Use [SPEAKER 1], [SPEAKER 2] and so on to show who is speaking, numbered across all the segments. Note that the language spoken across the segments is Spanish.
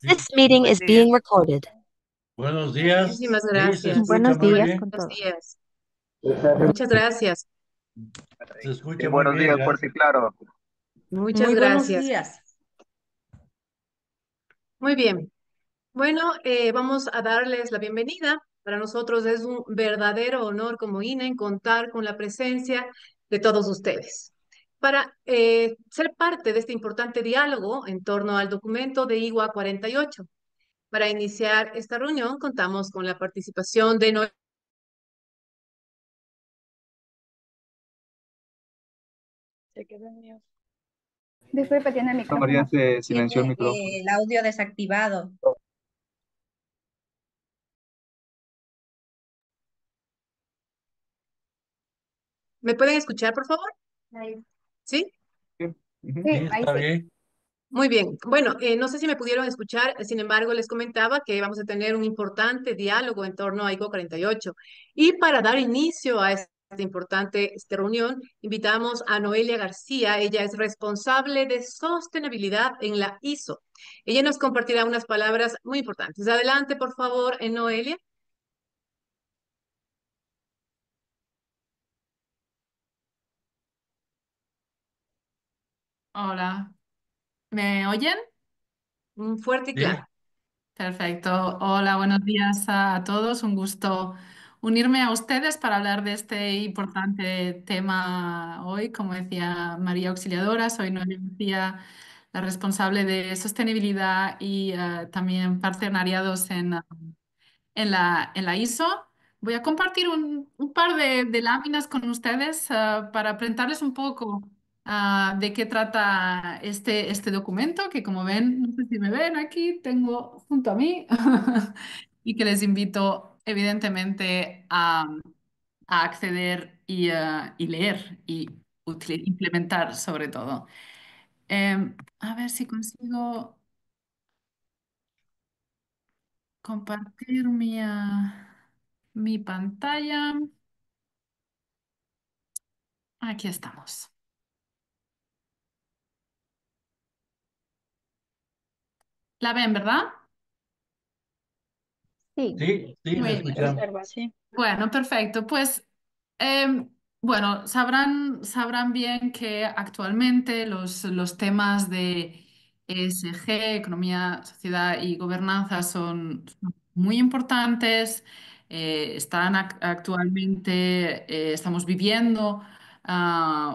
[SPEAKER 1] This meeting
[SPEAKER 2] Buen
[SPEAKER 1] is
[SPEAKER 2] día.
[SPEAKER 1] being recorded.
[SPEAKER 3] Buenos días.
[SPEAKER 4] Muchísimas
[SPEAKER 3] Sí, se
[SPEAKER 4] gracias.
[SPEAKER 3] escucha
[SPEAKER 5] Buenos
[SPEAKER 3] muy
[SPEAKER 5] días
[SPEAKER 3] bien.
[SPEAKER 5] con
[SPEAKER 4] Buenos
[SPEAKER 5] todos.
[SPEAKER 4] días. Muchas gracias.
[SPEAKER 3] Se
[SPEAKER 2] Sí,
[SPEAKER 3] escucha muy
[SPEAKER 2] buenos
[SPEAKER 3] bien,
[SPEAKER 2] días, fuerte y
[SPEAKER 3] gracias.
[SPEAKER 2] claro.
[SPEAKER 4] Muchas
[SPEAKER 6] Muy buenos
[SPEAKER 4] gracias.
[SPEAKER 6] días.
[SPEAKER 4] Muy bien. Bueno, vamos a darles la bienvenida. Para nosotros es un verdadero honor como INE contar con la presencia de todos ustedes para ser parte de este importante diálogo en torno al documento de IGUA 48. Para iniciar esta reunión contamos con la participación de
[SPEAKER 5] Disculpe, tiene el
[SPEAKER 2] María
[SPEAKER 5] micrófono.
[SPEAKER 2] se silenció el
[SPEAKER 6] Tiene
[SPEAKER 2] micrófono.
[SPEAKER 6] el audio desactivado.
[SPEAKER 4] ¿Me pueden escuchar, por favor? ¿Sí?
[SPEAKER 2] Sí, ujú.
[SPEAKER 3] Sí,
[SPEAKER 5] Sí, ahí
[SPEAKER 3] está
[SPEAKER 5] sí.
[SPEAKER 3] bien.
[SPEAKER 4] Muy bien. Bueno, no sé si me pudieron escuchar, sin embargo, les comentaba que vamos a tener un importante diálogo en torno a ICO 48. Y para dar inicio a esta importante reunión, invitamos a Noelia García. Ella es responsable de sostenibilidad en la ISO. Ella nos compartirá unas palabras muy importantes. Adelante, por favor, Noelia.
[SPEAKER 7] Hola, ¿me oyen?
[SPEAKER 4] Fuerte y
[SPEAKER 3] Sí,
[SPEAKER 4] claro.
[SPEAKER 7] Perfecto. Hola, buenos días a todos. Un gusto unirme a ustedes para hablar de este importante tema hoy. Como decía María Auxiliadora, soy Noelia García, la responsable de sostenibilidad y también partenariados en la ISO. Voy a compartir un par de láminas con ustedes para presentarles un poco de qué trata este documento, que como ven, no sé si me ven aquí, tengo junto a mí, y que les invito evidentemente a acceder y leer y implementar sobre todo. A ver si consigo compartir mi pantalla. Aquí estamos. ¿La ven, verdad?
[SPEAKER 5] Sí,
[SPEAKER 3] sí, le
[SPEAKER 7] Muy
[SPEAKER 5] se
[SPEAKER 7] bien.
[SPEAKER 3] escuchamos.
[SPEAKER 5] observa, sí.
[SPEAKER 7] Bueno, perfecto. Pues, bueno, sabrán bien que actualmente los temas de ESG, economía, sociedad y gobernanza, son muy importantes. Actualmente, estamos viviendo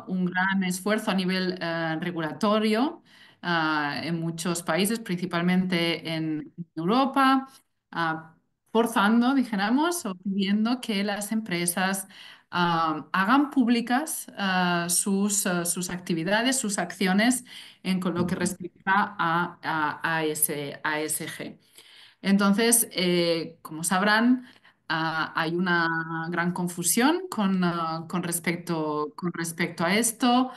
[SPEAKER 7] un gran esfuerzo a nivel regulatorio en muchos países, principalmente en Europa. ah, Forzando, dijéramos, o pidiendo que las empresas hagan públicas sus actividades, sus acciones con lo que respecta a ESG. Entonces, como sabrán, hay una gran confusión con respecto a esto.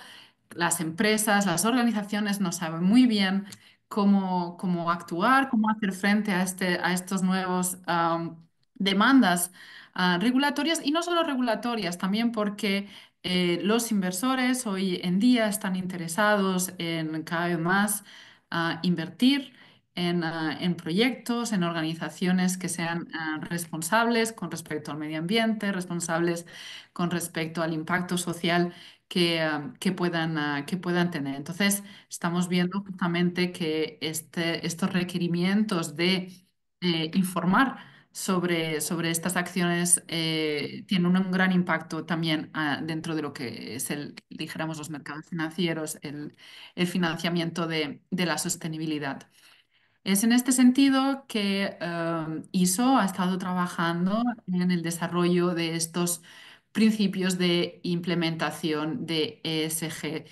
[SPEAKER 7] Las empresas, las organizaciones no saben muy bien cómo actuar, cómo hacer frente a estos nuevos demandas regulatorias y no solo regulatorias, también porque los inversores hoy en día están interesados en cada vez más invertir en proyectos, en organizaciones que sean responsables con respecto al medio ambiente, responsables con respecto al impacto social que puedan tener. Entonces, estamos viendo justamente que estos requerimientos de informar sobre estas acciones tienen un gran impacto también dentro de lo que es dijéramos, los mercados financieros, el financiamiento de la sostenibilidad. Es en este sentido que ISO ha estado trabajando en el desarrollo de estos principios de implementación de ESG.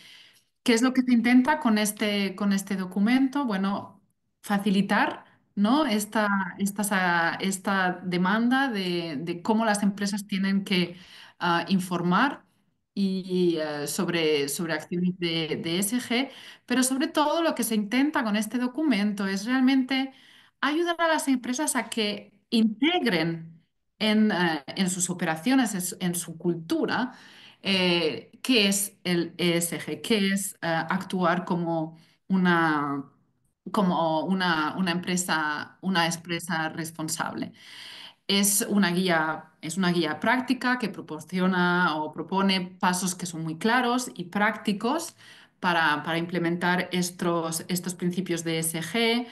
[SPEAKER 7] ¿Qué es lo que se intenta con este documento? Bueno, facilitar, ¿no? esta demanda de cómo las empresas tienen que informar sobre acciones de ESG, pero sobre todo lo que se intenta con este documento es realmente ayudar a las empresas a que integren en sus operaciones, en su cultura, qué es el ESG, qué es actuar como una, como una empresa responsable. Es una guía práctica que proporciona o propone pasos que son muy claros y prácticos para implementar estos principios de ESG.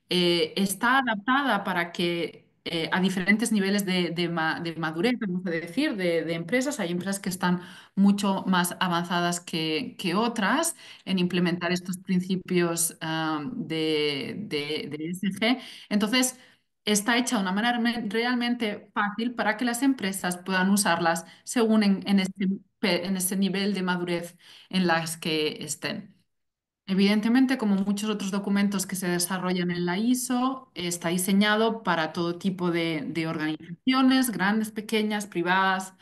[SPEAKER 7] Está adaptada para que a diferentes niveles de madurez, vamos a decir, de empresas. Hay empresas que están mucho más avanzadas que otras en implementar estos principios de ESG. Entonces, está hecha de una manera realmente fácil para que las empresas puedan usarlas según en este nivel de madurez en las que estén. Evidentemente, como muchos otros documentos que se desarrollan en la ISO, está diseñado para todo tipo de organizaciones, grandes, pequeñas, privadas,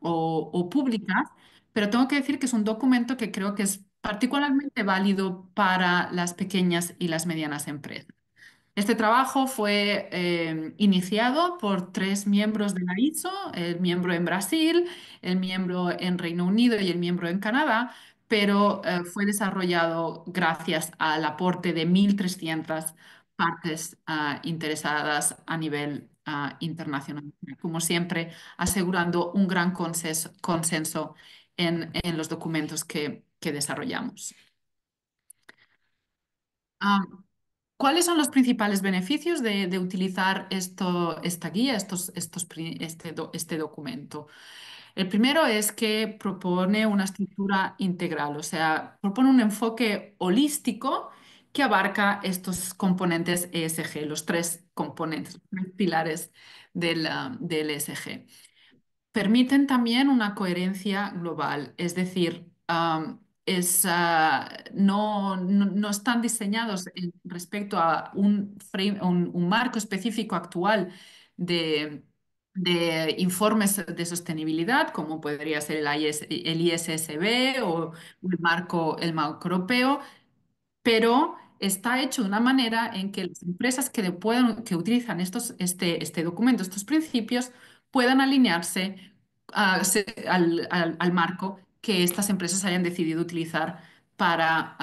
[SPEAKER 7] o públicas, pero tengo que decir que es un documento que creo que es particularmente válido para las pequeñas y las medianas empresas. Este trabajo fue iniciado por tres miembros de la ISO, el miembro en Brasil, el miembro en Reino Unido y el miembro en Canadá, pero fue desarrollado gracias al aporte de 1.300 partes interesadas a nivel internacional, como siempre, asegurando un gran consenso en los documentos que desarrollamos. Ah, ¿Cuáles son los principales beneficios de utilizar esta guía, este documento? El primero es que propone una estructura integral, o sea, propone un enfoque holístico que abarca estos componentes ESG, los tres componentes, los tres pilares del ESG. Permiten también una coherencia global, es decir, no están diseñados respecto a un marco específico actual de informes de sostenibilidad, como podría ser el ISSB o el marco europeo, pero está hecho de una manera en que las empresas que utilizan este documento, estos principios, puedan alinearse al marco que estas empresas hayan decidido utilizar para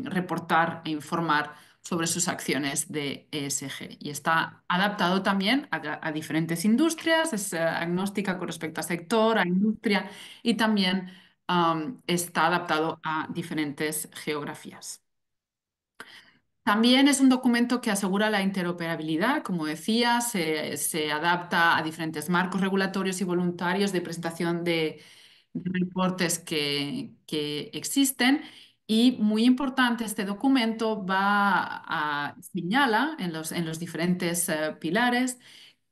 [SPEAKER 7] reportar e informar sobre sus acciones de ESG. Y está adaptado también a diferentes industrias, es agnóstica con respecto a sector, a industria, y también está adaptado a diferentes geografías. También es un documento que asegura la interoperabilidad, como decía, se adapta a diferentes marcos regulatorios y voluntarios de presentación de reportes que existen. Y muy importante, este documento señala en los diferentes pilares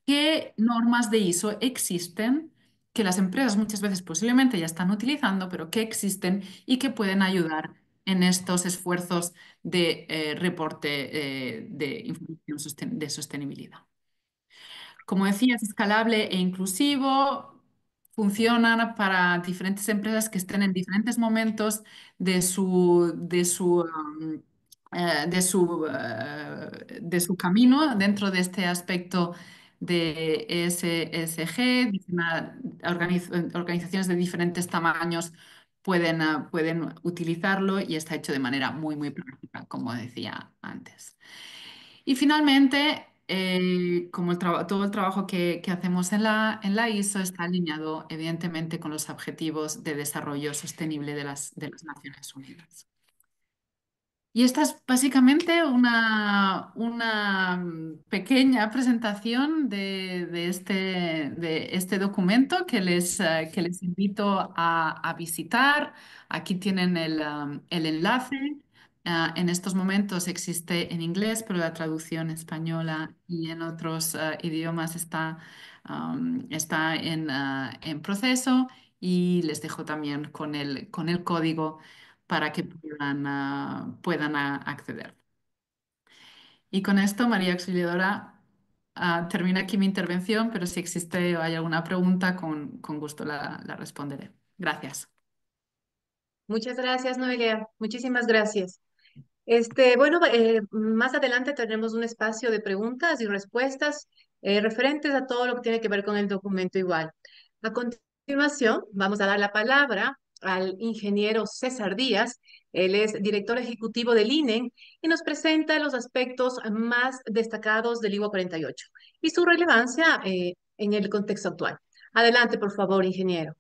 [SPEAKER 7] qué normas de ISO existen, que las empresas muchas veces posiblemente ya están utilizando, pero que existen y que pueden ayudar en estos esfuerzos de reporte de información de sostenibilidad. Como decía, es escalable e inclusivo, funcionan para diferentes empresas que estén en diferentes momentos de su camino dentro de este aspecto de ESG. Organizaciones de diferentes tamaños pueden utilizarlo y está hecho de manera muy, muy práctica, como decía antes. Y finalmente, como todo el trabajo que hacemos en la ISO está alineado evidentemente con los objetivos de desarrollo sostenible de las Naciones Unidas. Y esta es básicamente una pequeña presentación de este documento que les invito a visitar. Aquí tienen el enlace. En estos momentos existe en inglés, pero la traducción española y en otros idiomas está en proceso, y les dejo también con el código para que puedan acceder. Y con esto, María Auxiliadora, termina aquí mi intervención, pero si existe o hay alguna pregunta, con gusto la responderé. Gracias.
[SPEAKER 4] Muchas gracias, Noelia. Muchísimas gracias. Bueno, más adelante tendremos un espacio de preguntas y respuestas referentes a todo lo que tiene que ver con el documento igual. A continuación, vamos a dar la palabra al ingeniero César Díaz. Él es director ejecutivo del INE y nos presenta los aspectos más destacados del IWA 48 y su relevancia en el contexto actual. Adelante, por favor, ingeniero.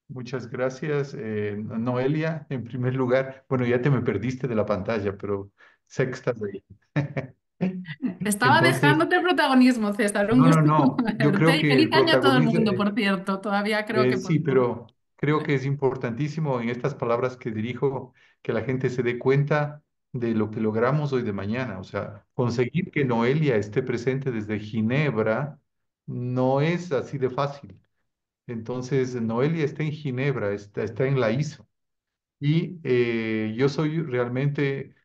[SPEAKER 1] Muchas gracias, Noelia. En primer lugar, bueno, ya te me perdiste de la pantalla, pero sé que estás ahí.
[SPEAKER 7] Estaba
[SPEAKER 1] Entonces,
[SPEAKER 7] dejándote el protagonismo, César. Un
[SPEAKER 1] no, no,
[SPEAKER 7] gusto
[SPEAKER 1] no. Yo creo
[SPEAKER 7] verte. Y
[SPEAKER 1] que el
[SPEAKER 7] feliz año a todo el
[SPEAKER 1] protagonismo,
[SPEAKER 7] mundo, por cierto. Todavía creo que
[SPEAKER 1] sí,
[SPEAKER 7] por...
[SPEAKER 1] pero creo que es importantísimo en estas palabras que dirijo que la gente se dé cuenta de lo que logramos hoy de mañana. O sea, conseguir que Noelia esté presente desde Ginebra no es así de fácil. Entonces, Noelia está en Ginebra, está en la ISO. Y yo soy realmente,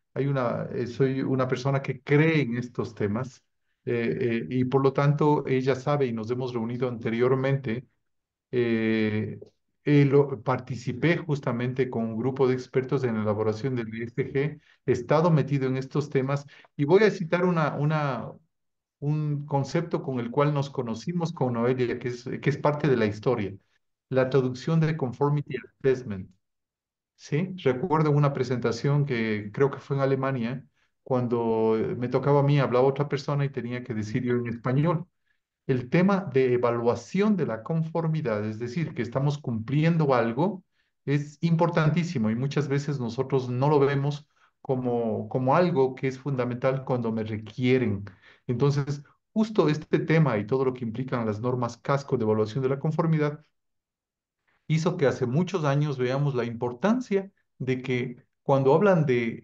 [SPEAKER 1] soy una persona que cree en estos temas y por lo tanto ella sabe y nos hemos reunido anteriormente. eh, Participé justamente con un grupo de expertos en la elaboración del ISG, he estado metido en estos temas y voy a citar un concepto con el cual nos conocimos con Noelia, que es parte de la historia, la traducción de Conformity Assessment. Sí, recuerdo una presentación que creo que fue en Alemania, cuando me tocaba a mí, hablaba otra persona y tenía que decir yo en español. El tema de evaluación de la conformidad, es decir, que estamos cumpliendo algo, es importantísimo y muchas veces nosotros no lo vemos como algo que es fundamental cuando me requieren. Entonces, justo este tema y todo lo que implican las normas casco de evaluación de la conformidad hizo que hace muchos años veamos la importancia de que cuando hablan de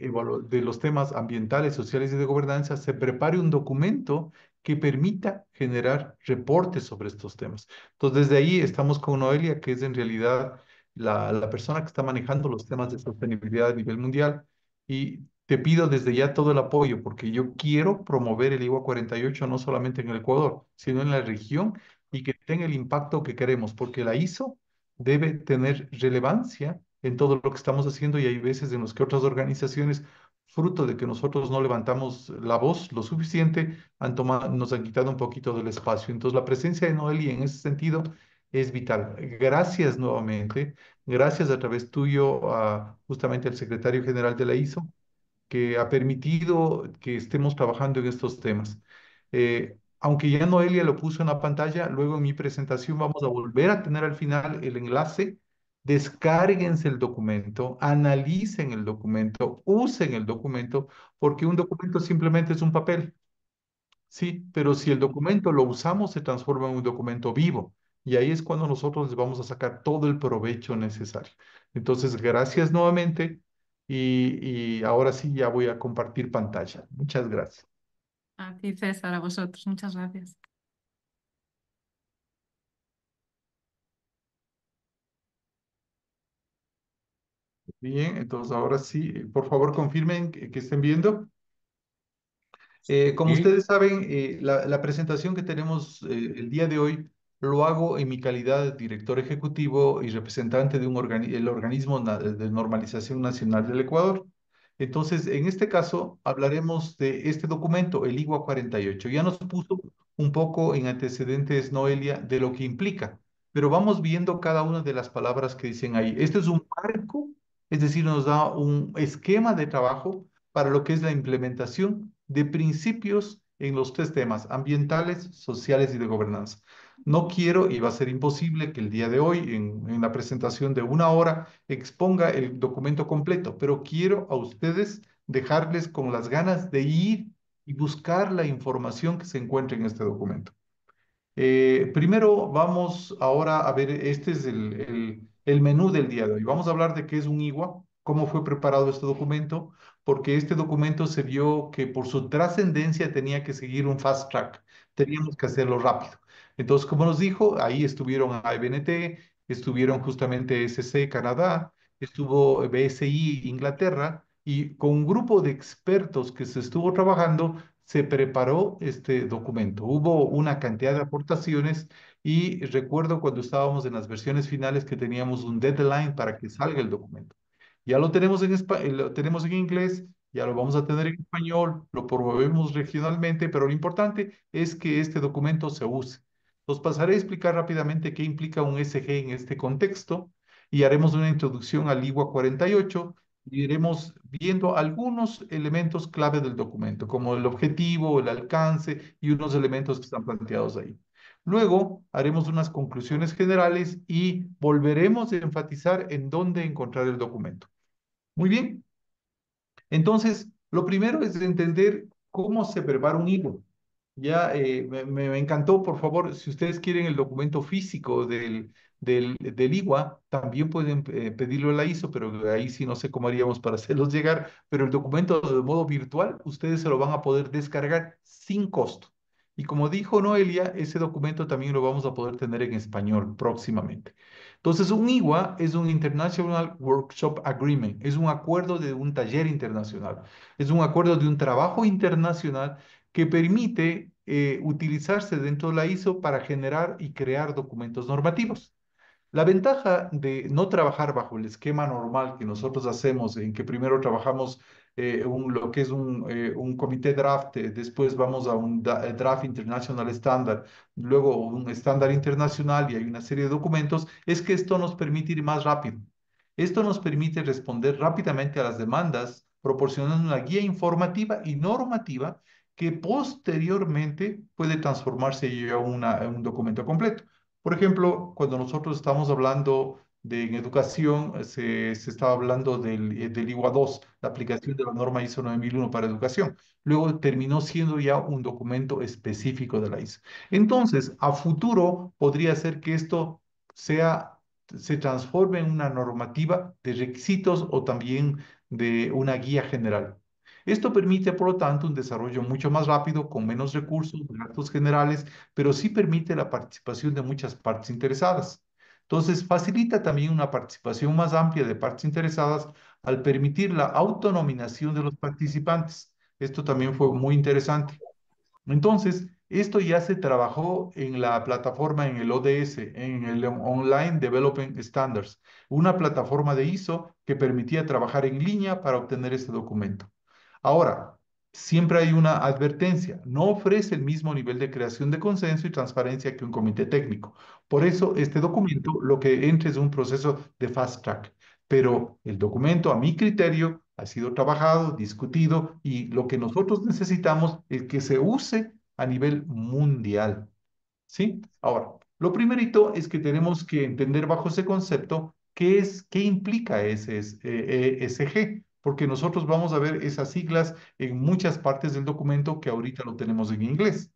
[SPEAKER 1] los temas ambientales, sociales y de gobernanza, se prepare un documento que permita generar reportes sobre estos temas. Entonces, desde ahí estamos con Noelia, que es en realidad la persona que está manejando los temas de sostenibilidad a nivel mundial. Y te pido desde ya todo el apoyo, porque yo quiero promover el IWA 48 no solamente en el Ecuador, sino en la región y que tenga el impacto que queremos, porque la ISO debe tener relevancia en todo lo que estamos haciendo y hay veces en los que otras organizaciones, fruto de que nosotros no levantamos la voz lo suficiente, nos han quitado un poquito del espacio. Entonces, la presencia de Noelia en ese sentido es vital. Gracias nuevamente, gracias a través tuyo a justamente al secretario general de la ISO que ha permitido que estemos trabajando en estos temas. Aunque ya Noelia lo puso en la pantalla, luego en mi presentación vamos a volver a tener al final el enlace. Descárguense el documento, analicen el documento, usen el documento, porque un documento simplemente es un papel. Sí, pero si el documento lo usamos, se transforma en un documento vivo. Y ahí es cuando nosotros les vamos a sacar todo el provecho necesario. Entonces, gracias nuevamente. Y ahora sí ya voy a compartir pantalla. Muchas gracias.
[SPEAKER 7] A ti, César, a vosotros. Muchas gracias.
[SPEAKER 1] Bien, entonces ahora sí, por favor confirmen que estén viendo. Como
[SPEAKER 3] Sí,
[SPEAKER 1] ustedes saben, la presentación que tenemos el día de hoy lo hago en mi calidad de director ejecutivo y representante de el organismo de normalización nacional del Ecuador. Entonces, en este caso, hablaremos de este documento, el IGUA 48. Ya nos puso un poco en antecedentes, Noelia, de lo que implica, pero vamos viendo cada una de las palabras que dicen ahí. Este es un marco, es decir, nos da un esquema de trabajo para lo que es la implementación de principios en los tres temas, ambientales, sociales y de gobernanza. No quiero, y va a ser imposible, que el día de hoy, en la presentación de una hora, exponga el documento completo, pero quiero a ustedes dejarles con las ganas de ir y buscar la información que se encuentra en este documento. Primero vamos ahora a ver, este es el menú del día de hoy. Vamos a hablar de qué es un IWA, cómo fue preparado este documento, porque este documento se vio que por su trascendencia tenía que seguir un fast track, teníamos que hacerlo rápido. Entonces, como nos dijo, ahí estuvieron ABNT, estuvieron justamente SC Canadá, estuvo BSI Inglaterra, y con un grupo de expertos que se estuvo trabajando, se preparó este documento. Hubo una cantidad de aportaciones y recuerdo cuando estábamos en las versiones finales que teníamos un deadline para que salga el documento. Ya lo tenemos lo tenemos en inglés, ya lo vamos a tener en español, lo promovemos regionalmente, pero lo importante es que este documento se use. Os pasaré a explicar rápidamente qué implica un SG en este contexto y haremos una introducción al IWA 48 y iremos viendo algunos elementos clave del documento, como el objetivo, el alcance y unos elementos que están planteados ahí. Luego haremos unas conclusiones generales y volveremos a enfatizar en dónde encontrar el documento. Muy bien. Entonces, lo primero es entender cómo se prepara un hilo. Ya me encantó, por favor, si ustedes quieren el documento físico del IWA, también pueden pedirlo a la ISO, pero ahí sí no sé cómo haríamos para hacerlos llegar, pero el documento de modo virtual, ustedes se lo van a poder descargar sin costo. Y como dijo Noelia, ese documento también lo vamos a poder tener en español próximamente. Entonces, un IWA es un International Workshop Agreement, es un acuerdo de un taller internacional, es un acuerdo de un trabajo internacional que permite utilizarse dentro de la ISO para generar y crear documentos normativos. La ventaja de no trabajar bajo el esquema normal que nosotros hacemos, en que primero trabajamos lo que es un comité draft, después vamos a un draft international standard, luego un estándar internacional y hay una serie de documentos, es que esto nos permite ir más rápido. Esto nos permite responder rápidamente a las demandas, proporcionando una guía informativa y normativa que posteriormente puede transformarse ya en un documento completo. Por ejemplo, cuando nosotros estamos hablando de en educación, se estaba hablando del IWA 2, la aplicación de la norma ISO 9001 para educación. Luego terminó siendo ya un documento específico de la ISO. Entonces, a futuro podría ser que esto sea, se transforme en una normativa de requisitos o también de una guía general. Esto permite, por lo tanto, un desarrollo mucho más rápido, con menos recursos, gastos generales, pero sí permite la participación de muchas partes interesadas. Entonces, facilita también una participación más amplia de partes interesadas al permitir la autonominación de los participantes. Esto también fue muy interesante. Entonces, esto ya se trabajó en la plataforma, en el ODS, en el Online Development Standards, una plataforma de ISO que permitía trabajar en línea para obtener este documento. Ahora, siempre hay una advertencia, no ofrece el mismo nivel de creación de consenso y transparencia que un comité técnico. Por eso, este documento lo que entra es un proceso de fast track, pero el documento, a mi criterio, ha sido trabajado, discutido y lo que nosotros necesitamos es que se use a nivel mundial. ¿Sí? Ahora, lo primerito es que tenemos que entender bajo ese concepto qué implica ESG, porque nosotros vamos a ver esas siglas en muchas partes del documento que ahorita lo tenemos en inglés.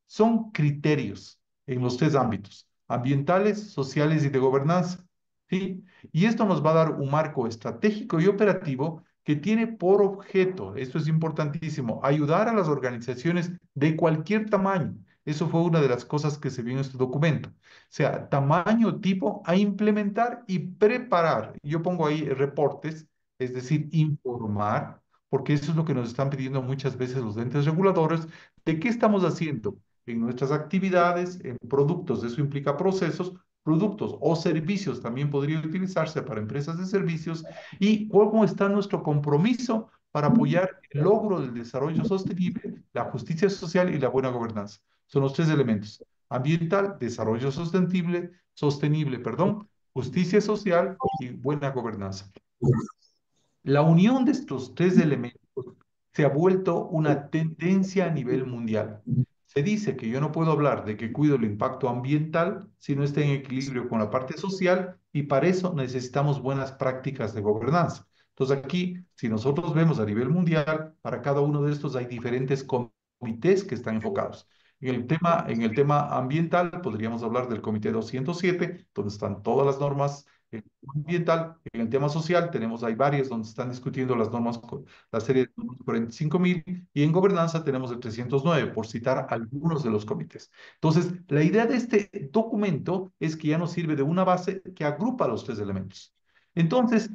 [SPEAKER 1] Son criterios en los tres ámbitos, ambientales, sociales y de gobernanza. ¿Sí? Y esto nos va a dar un marco estratégico y operativo que tiene por objeto, esto es importantísimo, ayudar a las organizaciones de cualquier tamaño. Eso fue una de las cosas que se vio en este documento. O sea, tamaño, tipo, a implementar y preparar. Yo pongo ahí reportes, es decir, informar, porque eso es lo que nos están pidiendo muchas veces los entes reguladores, de qué estamos haciendo en nuestras actividades, en productos. Eso implica procesos, productos o servicios también podría utilizarse para empresas de servicios y cómo está nuestro compromiso para apoyar el logro del desarrollo sostenible, la justicia social y la buena gobernanza. Son los tres elementos: ambiental, desarrollo sostenible, perdón, justicia social y buena gobernanza. La unión de estos tres elementos se ha vuelto una tendencia a nivel mundial. Se dice que yo no puedo hablar de que cuido el impacto ambiental si no está en equilibrio con la parte social y para eso necesitamos buenas prácticas de gobernanza. Entonces aquí, si nosotros vemos a nivel mundial, para cada uno de estos hay diferentes comités que están enfocados. En el tema ambiental podríamos hablar del Comité 207, donde están todas las normas ambiental. En el tema social tenemos, hay varias donde están discutiendo las normas, la serie de normas 45.000, y en gobernanza tenemos el 309, por citar algunos de los comités. Entonces, la idea de este documento es que ya nos sirve de una base que agrupa los tres elementos. Entonces,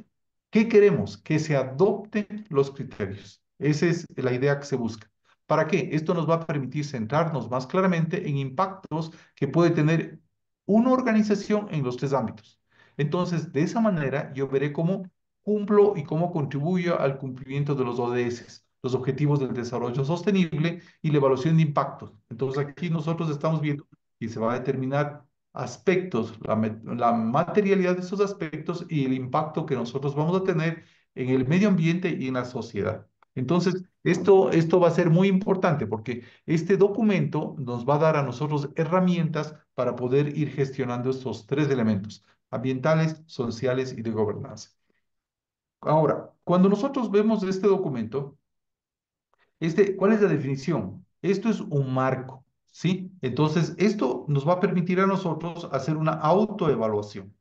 [SPEAKER 1] ¿qué queremos? Que se adopten los criterios. Esa es la idea que se busca. ¿Para qué? Esto nos va a permitir centrarnos más claramente en impactos que puede tener una organización en los tres ámbitos. Entonces, de esa manera, yo veré cómo cumplo y cómo contribuyo al cumplimiento de los ODS, los Objetivos del Desarrollo Sostenible y la evaluación de impactos. Entonces, aquí nosotros estamos viendo y se va a determinar aspectos, la materialidad de esos aspectos y el impacto que nosotros vamos a tener en el medio ambiente y en la sociedad. Entonces, esto va a ser muy importante porque este documento nos va a dar a nosotros herramientas para poder ir gestionando estos tres elementos, ambientales, sociales y de gobernanza. Ahora, cuando nosotros vemos este documento, ¿cuál es la definición? Esto es un marco, ¿sí? Entonces, esto nos va a permitir a nosotros hacer una autoevaluación.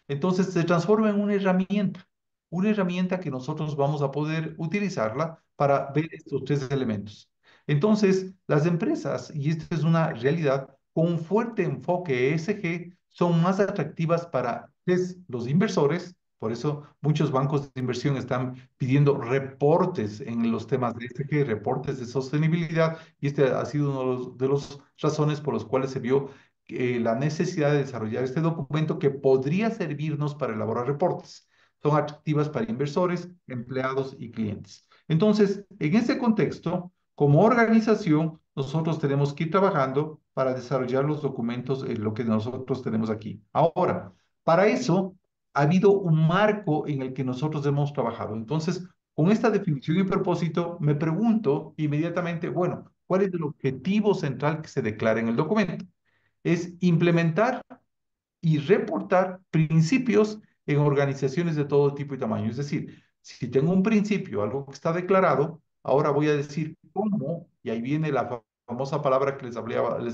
[SPEAKER 1] Entonces se transforma en una herramienta que nosotros vamos a poder utilizarla para ver estos tres elementos. Entonces, las empresas, y esta es una realidad, con un fuerte enfoque ESG, son más atractivas para los inversores. Por eso muchos bancos de inversión están pidiendo reportes en los temas de ESG, reportes de sostenibilidad, y este ha sido uno de los razones por los cuales se vio la necesidad de desarrollar este documento que podría servirnos para elaborar reportes. Son atractivas para inversores, empleados y clientes. Entonces, en ese contexto, como organización, nosotros tenemos que ir trabajando para desarrollar los documentos en lo que nosotros tenemos aquí. Ahora, para eso ha habido un marco en el que nosotros hemos trabajado. Entonces, con esta definición y propósito, me pregunto inmediatamente, bueno, ¿cuál es el objetivo central que se declara en el documento? Es implementar y reportar principios en organizaciones de todo tipo y tamaño. Es decir, si tengo un principio, algo que está declarado, ahora voy a decir cómo, y ahí viene la famosa palabra que les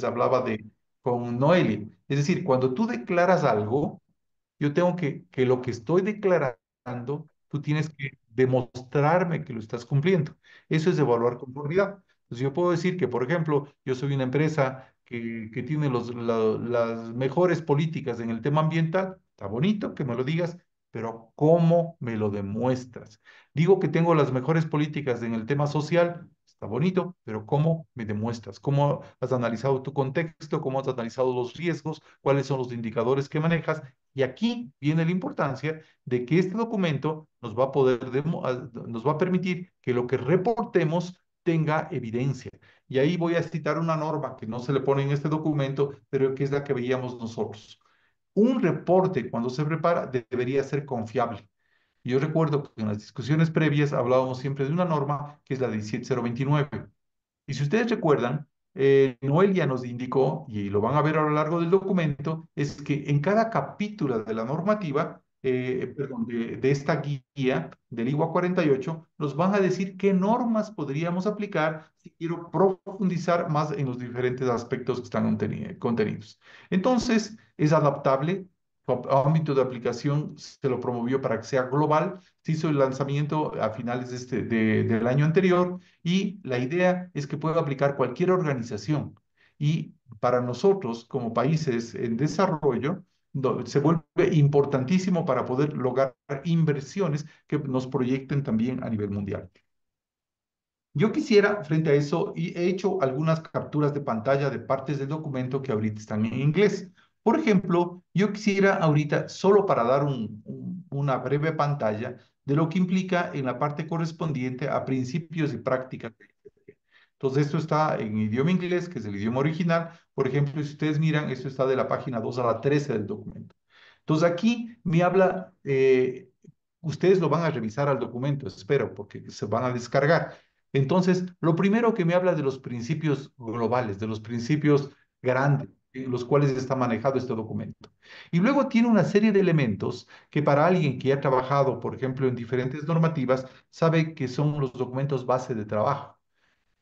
[SPEAKER 1] hablaba de con Noeli. Es decir, cuando tú declaras algo, yo tengo que lo que estoy declarando, tú tienes que demostrarme que lo estás cumpliendo. Eso es evaluar conformidad. Entonces yo puedo decir que, por ejemplo, yo soy una empresa que tiene las mejores políticas en el tema ambiental. Está bonito que me lo digas, pero ¿cómo me lo demuestras? Digo que tengo las mejores políticas en el tema social. Está bonito, pero ¿cómo me demuestras? ¿Cómo has analizado tu contexto? ¿Cómo has analizado los riesgos? ¿Cuáles son los indicadores que manejas? Y aquí viene la importancia de que este documento nos va a permitir que lo que reportemos tenga evidencia. Y ahí voy a citar una norma que no se le pone en este documento, pero que es la que veíamos nosotros. Un reporte, cuando se prepara, debería ser confiable. Yo recuerdo que en las discusiones previas hablábamos siempre de una norma que es la 17029. Y si ustedes recuerdan, Noelia nos indicó, y lo van a ver a lo largo del documento, es que en cada capítulo de la normativa, perdón, de esta guía del IWA 48, nos van a decir qué normas podríamos aplicar si quiero profundizar más en los diferentes aspectos que están contenidos. Entonces, es adaptable. Su ámbito de aplicación se lo promovió para que sea global. Se hizo el lanzamiento a finales del año anterior y la idea es que pueda aplicar cualquier organización. Y para nosotros, como países en desarrollo, se vuelve importantísimo para poder lograr inversiones que nos proyecten también a nivel mundial. Yo quisiera, frente a eso, y he hecho algunas capturas de pantalla de partes del documento que ahorita están en inglés. Por ejemplo, yo quisiera ahorita, solo para dar una breve pantalla de lo que implica en la parte correspondiente a principios y prácticas. Entonces, esto está en idioma inglés, que es el idioma original. Por ejemplo, si ustedes miran, esto está de la página 2 a la 13 del documento. Entonces, aquí me habla, ustedes lo van a revisar al documento, espero, porque se van a descargar. Entonces, lo primero que me habla de los principios globales, de los principios grandes, en los cuales está manejado este documento. Y luego tiene una serie de elementos que para alguien que ha trabajado, por ejemplo, en diferentes normativas, sabe que son los documentos base de trabajo,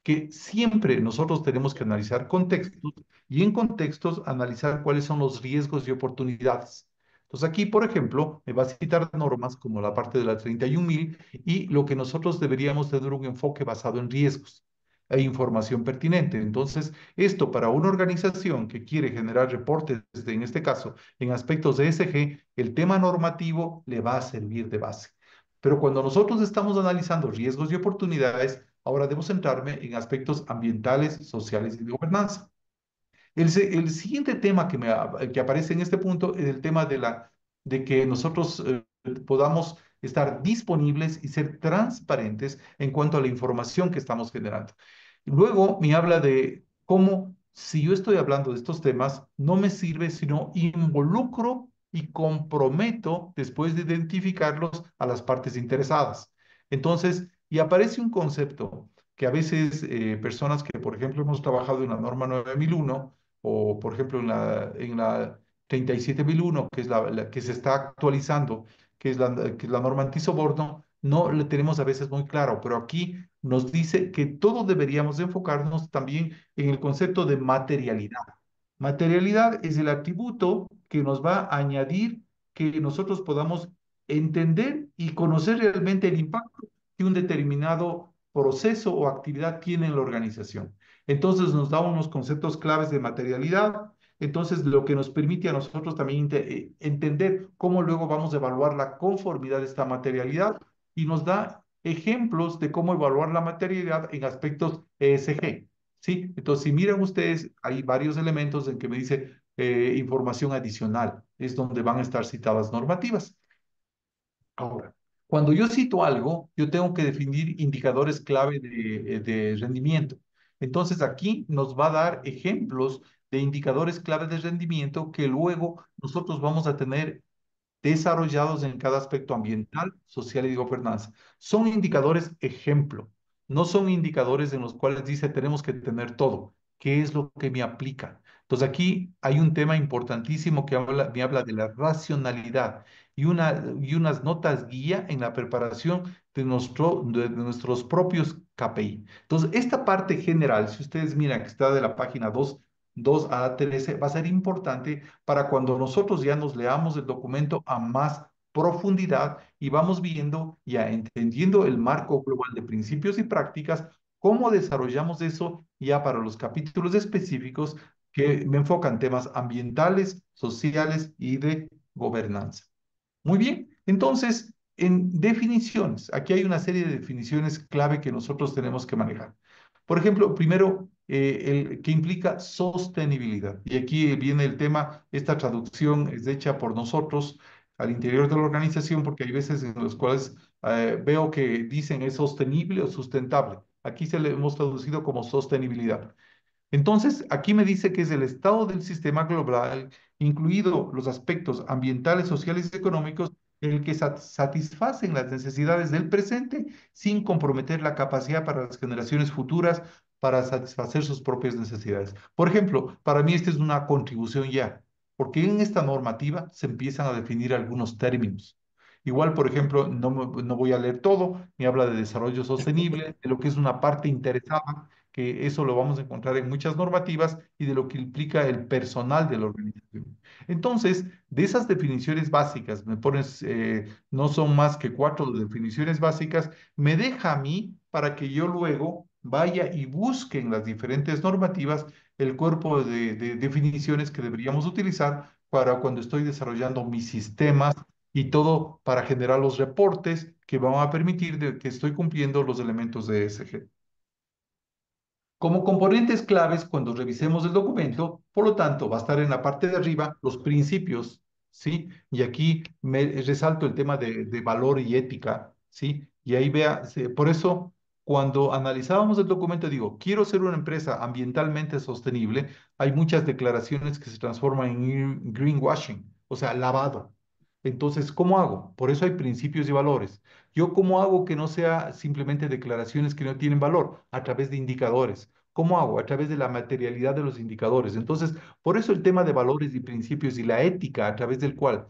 [SPEAKER 1] que siempre nosotros tenemos que analizar contextos y en contextos analizar cuáles son los riesgos y oportunidades. Entonces aquí, por ejemplo, me va a citar normas como la parte de la 31.000 y lo que nosotros deberíamos tener un enfoque basado en riesgos e información pertinente. Entonces, esto para una organización que quiere generar reportes, en este caso, en aspectos de ESG, el tema normativo le va a servir de base. Pero cuando nosotros estamos analizando riesgos y oportunidades, ahora debo centrarme en aspectos ambientales, sociales y de gobernanza. El siguiente tema que aparece en este punto es el tema de que nosotros podamos estar disponibles y ser transparentes en cuanto a la información que estamos generando. Luego me habla de cómo si yo estoy hablando de estos temas, no me sirve sino involucro y comprometo después de identificarlos a las partes interesadas. Entonces, y aparece un concepto que a veces personas que, por ejemplo, hemos trabajado en la norma 9001 o, por ejemplo, en la 37001, que es la que se está actualizando, que es la norma antisoborno, no le tenemos a veces muy claro, pero aquí nos dice que todos deberíamos enfocarnos también en el concepto de materialidad. Materialidad es el atributo que nos va a añadir que nosotros podamos entender y conocer realmente el impacto que un determinado proceso o actividad tiene en la organización. Entonces nos da unos conceptos claves de materialidad, entonces lo que nos permite a nosotros también entender cómo luego vamos a evaluar la conformidad de esta materialidad y nos da ejemplos de cómo evaluar la materialidad en aspectos ESG. ¿Sí? Entonces, si miran ustedes, hay varios elementos en que me dice información adicional, es donde van a estar citadas normativas. Ahora, cuando yo cito algo, yo tengo que definir indicadores clave de rendimiento. Entonces, aquí nos va a dar ejemplos de indicadores clave de rendimiento que luego nosotros vamos a tener desarrollados en cada aspecto ambiental, social y de gobernanza. Son indicadores ejemplo, no son indicadores en los cuales dice tenemos que tener todo. ¿Qué es lo que me aplica? Entonces aquí hay un tema importantísimo que me habla de la racionalidad y unas notas guía en la preparación de nuestros propios KPI. Entonces, esta parte general, si ustedes miran que está de la página 2 a 13, va a ser importante para cuando nosotros ya nos leamos el documento a más profundidad y vamos viendo, ya entendiendo el marco global de principios y prácticas, cómo desarrollamos eso ya para los capítulos específicos que me enfocan temas ambientales, sociales y de gobernanza. Muy bien, entonces, en definiciones, aquí hay una serie de definiciones clave que nosotros tenemos que manejar. Por ejemplo, primero, el que implica sostenibilidad. Y aquí viene el tema, esta traducción es hecha por nosotros al interior de la organización, porque hay veces en los cuales veo que dicen es sostenible o sustentable. Aquí se le hemos traducido como sostenibilidad. Entonces, aquí me dice que es el estado del sistema global, incluido los aspectos ambientales, sociales y económicos, en el que satisfacen las necesidades del presente sin comprometer la capacidad para las generaciones futuras para satisfacer sus propias necesidades. Por ejemplo, para mí esta es una contribución ya, porque en esta normativa se empiezan a definir algunos términos. Igual, por ejemplo, no voy a leer todo, me habla de desarrollo sostenible, de lo que es una parte interesada que eso lo vamos a encontrar en muchas normativas y de lo que implica el personal de la organización. Entonces, de esas definiciones básicas, me pones, no son más que 4 definiciones básicas, me deja a mí para que yo luego vaya y busque en las diferentes normativas el cuerpo de definiciones que deberíamos utilizar para cuando estoy desarrollando mis sistemas y todo para generar los reportes que van a permitir que estoy cumpliendo los elementos de ESG. Como componentes claves cuando revisemos el documento, por lo tanto, va a estar en la parte de arriba los principios, ¿sí? Y aquí me resalto el tema de valor y ética, ¿sí? Y ahí vea, por eso, cuando analizábamos el documento, digo, quiero ser una empresa ambientalmente sostenible, hay muchas declaraciones que se transforman en greenwashing, o sea, lavado. Entonces, ¿cómo hago? Por eso hay principios y valores. ¿Yo cómo hago que no sea simplemente declaraciones que no tienen valor? A través de indicadores. ¿Cómo hago? A través de la materialidad de los indicadores. Entonces, por eso el tema de valores y principios y la ética a través del cual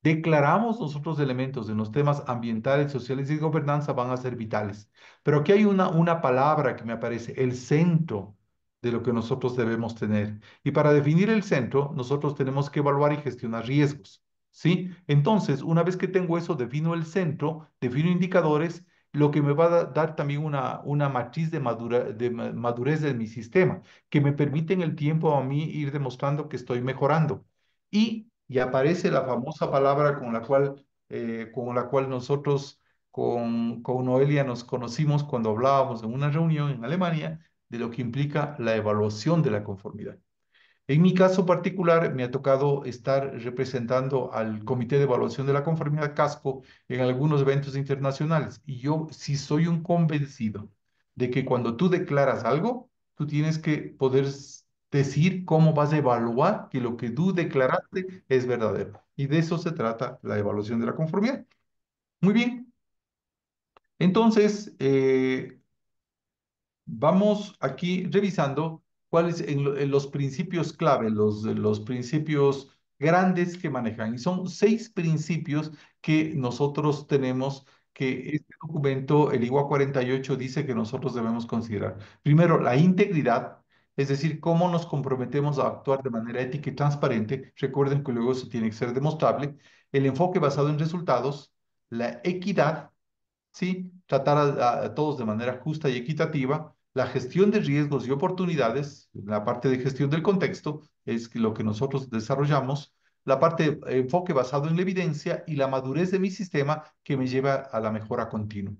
[SPEAKER 1] declaramos nosotros elementos en los temas ambientales, sociales y de gobernanza van a ser vitales. Pero aquí hay una palabra que me aparece, el centro de lo que nosotros debemos tener. Y para definir el centro, nosotros tenemos que evaluar y gestionar riesgos. ¿Sí? Entonces, una vez que tengo eso, defino el centro, defino indicadores, lo que me va a dar también una matriz de madurez de mi sistema, que me permite en el tiempo a mí ir demostrando que estoy mejorando. Y aparece la famosa palabra con la cual nosotros con Noelia nos conocimos cuando hablábamos en una reunión en Alemania de lo que implica la evaluación de la conformidad. En mi caso particular, me ha tocado estar representando al Comité de Evaluación de la Conformidad Casco en algunos eventos internacionales. Y yo sí soy un convencido de que cuando tú declaras algo, tú tienes que poder decir cómo vas a evaluar que lo que tú declaraste es verdadero. Y de eso se trata la evaluación de la conformidad. Muy bien. Entonces, vamos aquí revisando cuáles en los principios clave, los principios grandes que manejan. Y son 6 principios que nosotros tenemos que este documento, el IWA 48, dice que nosotros debemos considerar. Primero, la integridad, es decir, cómo nos comprometemos a actuar de manera ética y transparente. Recuerden que luego eso tiene que ser demostrable. El enfoque basado en resultados, la equidad, ¿sí? Tratar a todos de manera justa y equitativa. La gestión de riesgos y oportunidades, la parte de gestión del contexto, es lo que nosotros desarrollamos. La parte de enfoque basado en la evidencia y la madurez de mi sistema que me lleva a la mejora continua.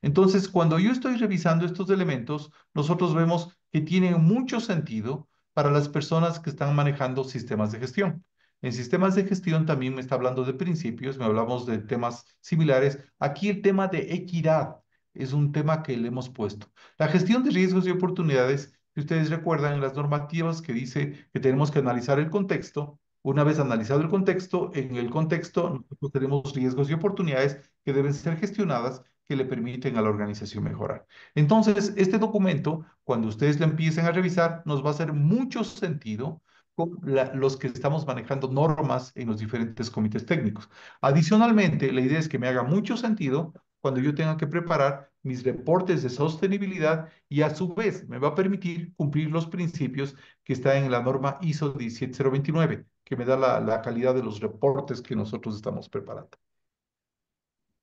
[SPEAKER 1] Entonces, cuando yo estoy revisando estos elementos, nosotros vemos que tienen mucho sentido para las personas que están manejando sistemas de gestión. En sistemas de gestión también me está hablando de principios, me hablamos de temas similares. Aquí el tema de equidad es un tema que le hemos puesto. La gestión de riesgos y oportunidades, si ustedes recuerdan en las normativas que dice que tenemos que analizar el contexto. Una vez analizado el contexto, en el contexto nosotros tenemos riesgos y oportunidades que deben ser gestionadas que le permiten a la organización mejorar. Entonces, este documento, cuando ustedes lo empiecen a revisar, nos va a hacer mucho sentido con los que estamos manejando normas en los diferentes comités técnicos. Adicionalmente, la idea es que me haga mucho sentido cuando yo tenga que preparar mis reportes de sostenibilidad y a su vez me va a permitir cumplir los principios que están en la norma ISO 17029, que me da la calidad de los reportes que nosotros estamos preparando.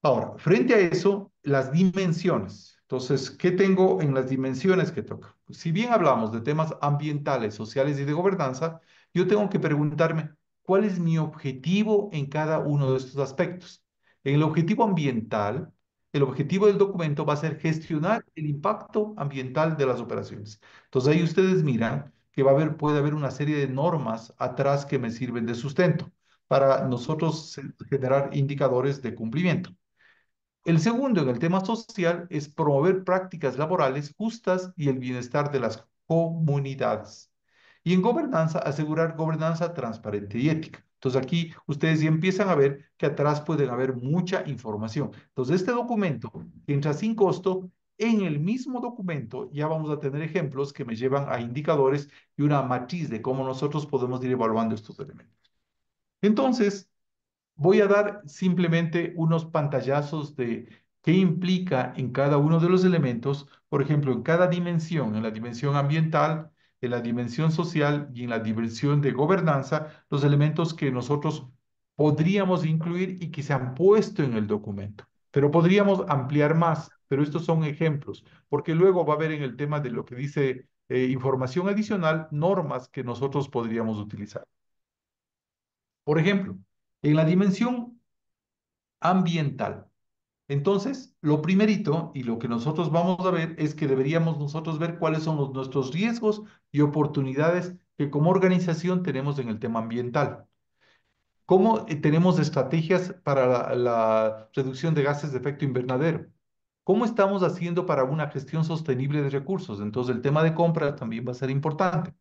[SPEAKER 1] Ahora, frente a eso, las dimensiones. Entonces, ¿qué tengo en las dimensiones que toca? Pues, si bien hablamos de temas ambientales, sociales y de gobernanza, yo tengo que preguntarme, ¿cuál es mi objetivo en cada uno de estos aspectos? En el objetivo ambiental, el objetivo del documento va a ser gestionar el impacto ambiental de las operaciones. Entonces, ahí ustedes miran que puede haber una serie de normas atrás que me sirven de sustento para nosotros generar indicadores de cumplimiento. El segundo, en el tema social, es promover prácticas laborales justas y el bienestar de las comunidades. Y en gobernanza, asegurar gobernanza transparente y ética. Entonces aquí ustedes ya empiezan a ver que atrás pueden haber mucha información. Entonces este documento que entra sin costo, en el mismo documento ya vamos a tener ejemplos que me llevan a indicadores y una matriz de cómo nosotros podemos ir evaluando estos elementos. Entonces, voy a dar simplemente unos pantallazos de qué implica en cada uno de los elementos, por ejemplo, en cada dimensión, en la dimensión ambiental, en la dimensión social y en la dimensión de gobernanza, los elementos que nosotros podríamos incluir y que se han puesto en el documento. Pero podríamos ampliar más, pero estos son ejemplos, porque luego va a haber en el tema de lo que dice información adicional, normas que nosotros podríamos utilizar. Por ejemplo, en la dimensión ambiental. Entonces, lo primerito y lo que nosotros vamos a ver es que deberíamos nosotros ver cuáles son nuestros riesgos y oportunidades que como organización tenemos en el tema ambiental. ¿Cómo tenemos estrategias para la reducción de gases de efecto invernadero? ¿Cómo estamos haciendo para una gestión sostenible de recursos? Entonces, el tema de compra también va a ser importante.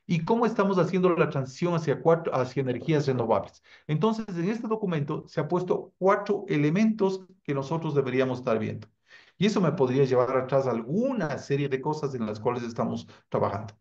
[SPEAKER 1] ¿Y cómo estamos haciendo la transición hacia energías renovables? Entonces, en este documento se ha puesto 4 elementos que nosotros deberíamos estar viendo. Y eso me podría llevar atrás alguna serie de cosas en las cuales estamos trabajando.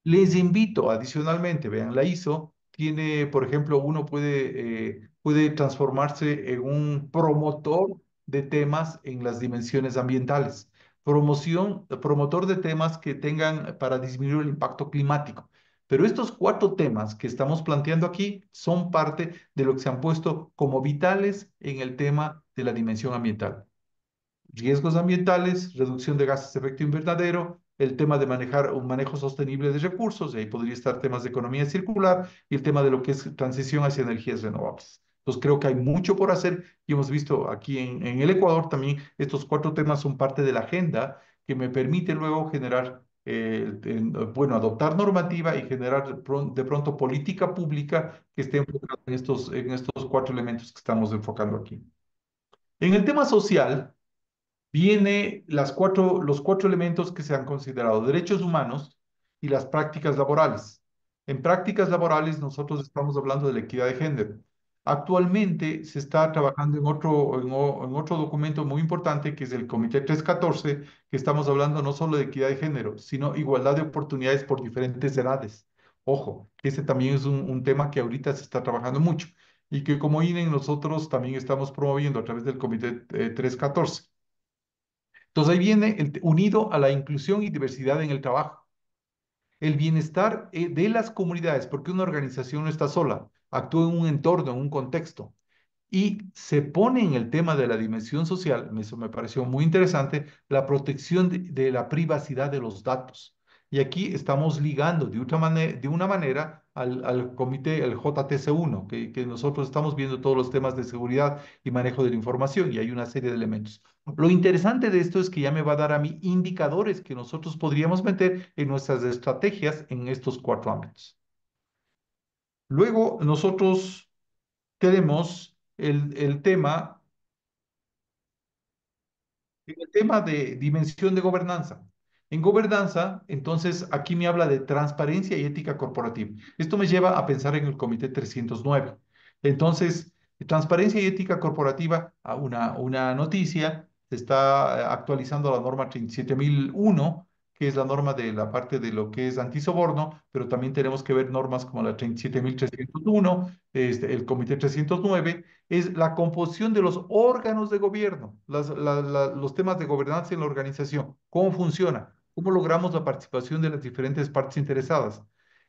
[SPEAKER 1] Les invito adicionalmente, vean, la ISO tiene, por ejemplo, uno puede transformarse en un promotor de temas en las dimensiones ambientales. Promotor de temas que tengan para disminuir el impacto climático. Pero estos 4 temas que estamos planteando aquí son parte de lo que se han puesto como vitales en el tema de la dimensión ambiental: riesgos ambientales, reducción de gases de efecto invernadero, el tema de manejar un manejo sostenible de recursos, y ahí podría estar temas de economía circular, y el tema de lo que es transición hacia energías renovables. Entonces creo que hay mucho por hacer y hemos visto aquí en el Ecuador también estos 4 temas son parte de la agenda que me permite luego generar, bueno, adoptar normativa y generar de pronto política pública que esté enfocada en estos 4 elementos que estamos enfocando aquí. En el tema social, viene los 4 elementos que se han considerado: derechos humanos y las prácticas laborales. En prácticas laborales, nosotros estamos hablando de la equidad de género. Actualmente se está trabajando en otro documento muy importante, que es el Comité 314, que estamos hablando no solo de equidad de género, sino igualdad de oportunidades por diferentes edades. Ojo, ese también es un tema que ahorita se está trabajando mucho y que como INE nosotros también estamos promoviendo a través del Comité 314. Entonces ahí viene unido a la inclusión y diversidad en el trabajo. El bienestar de las comunidades, porque una organización no está sola, actúa en un entorno, en un contexto. Y se pone en el tema de la dimensión social, eso me pareció muy interesante, la protección de la privacidad de los datos. Y aquí estamos ligando de una manera al comité, el JTC1, que nosotros estamos viendo todos los temas de seguridad y manejo de la información, y hay una serie de elementos. Lo interesante de esto es que ya me va a dar a mí indicadores que nosotros podríamos meter en nuestras estrategias en estos cuatro ámbitos. Luego, nosotros tenemos el tema de dimensión de gobernanza. En gobernanza, entonces, aquí me habla de transparencia y ética corporativa. Esto me lleva a pensar en el Comité 309. Entonces, transparencia y ética corporativa, a una noticia, se está actualizando la norma 37001, que es la norma de la parte de lo que es antisoborno, pero también tenemos que ver normas como la 37301, el Comité 309, es la composición de los órganos de gobierno, los temas de gobernanza en la organización, cómo funciona, cómo logramos la participación de las diferentes partes interesadas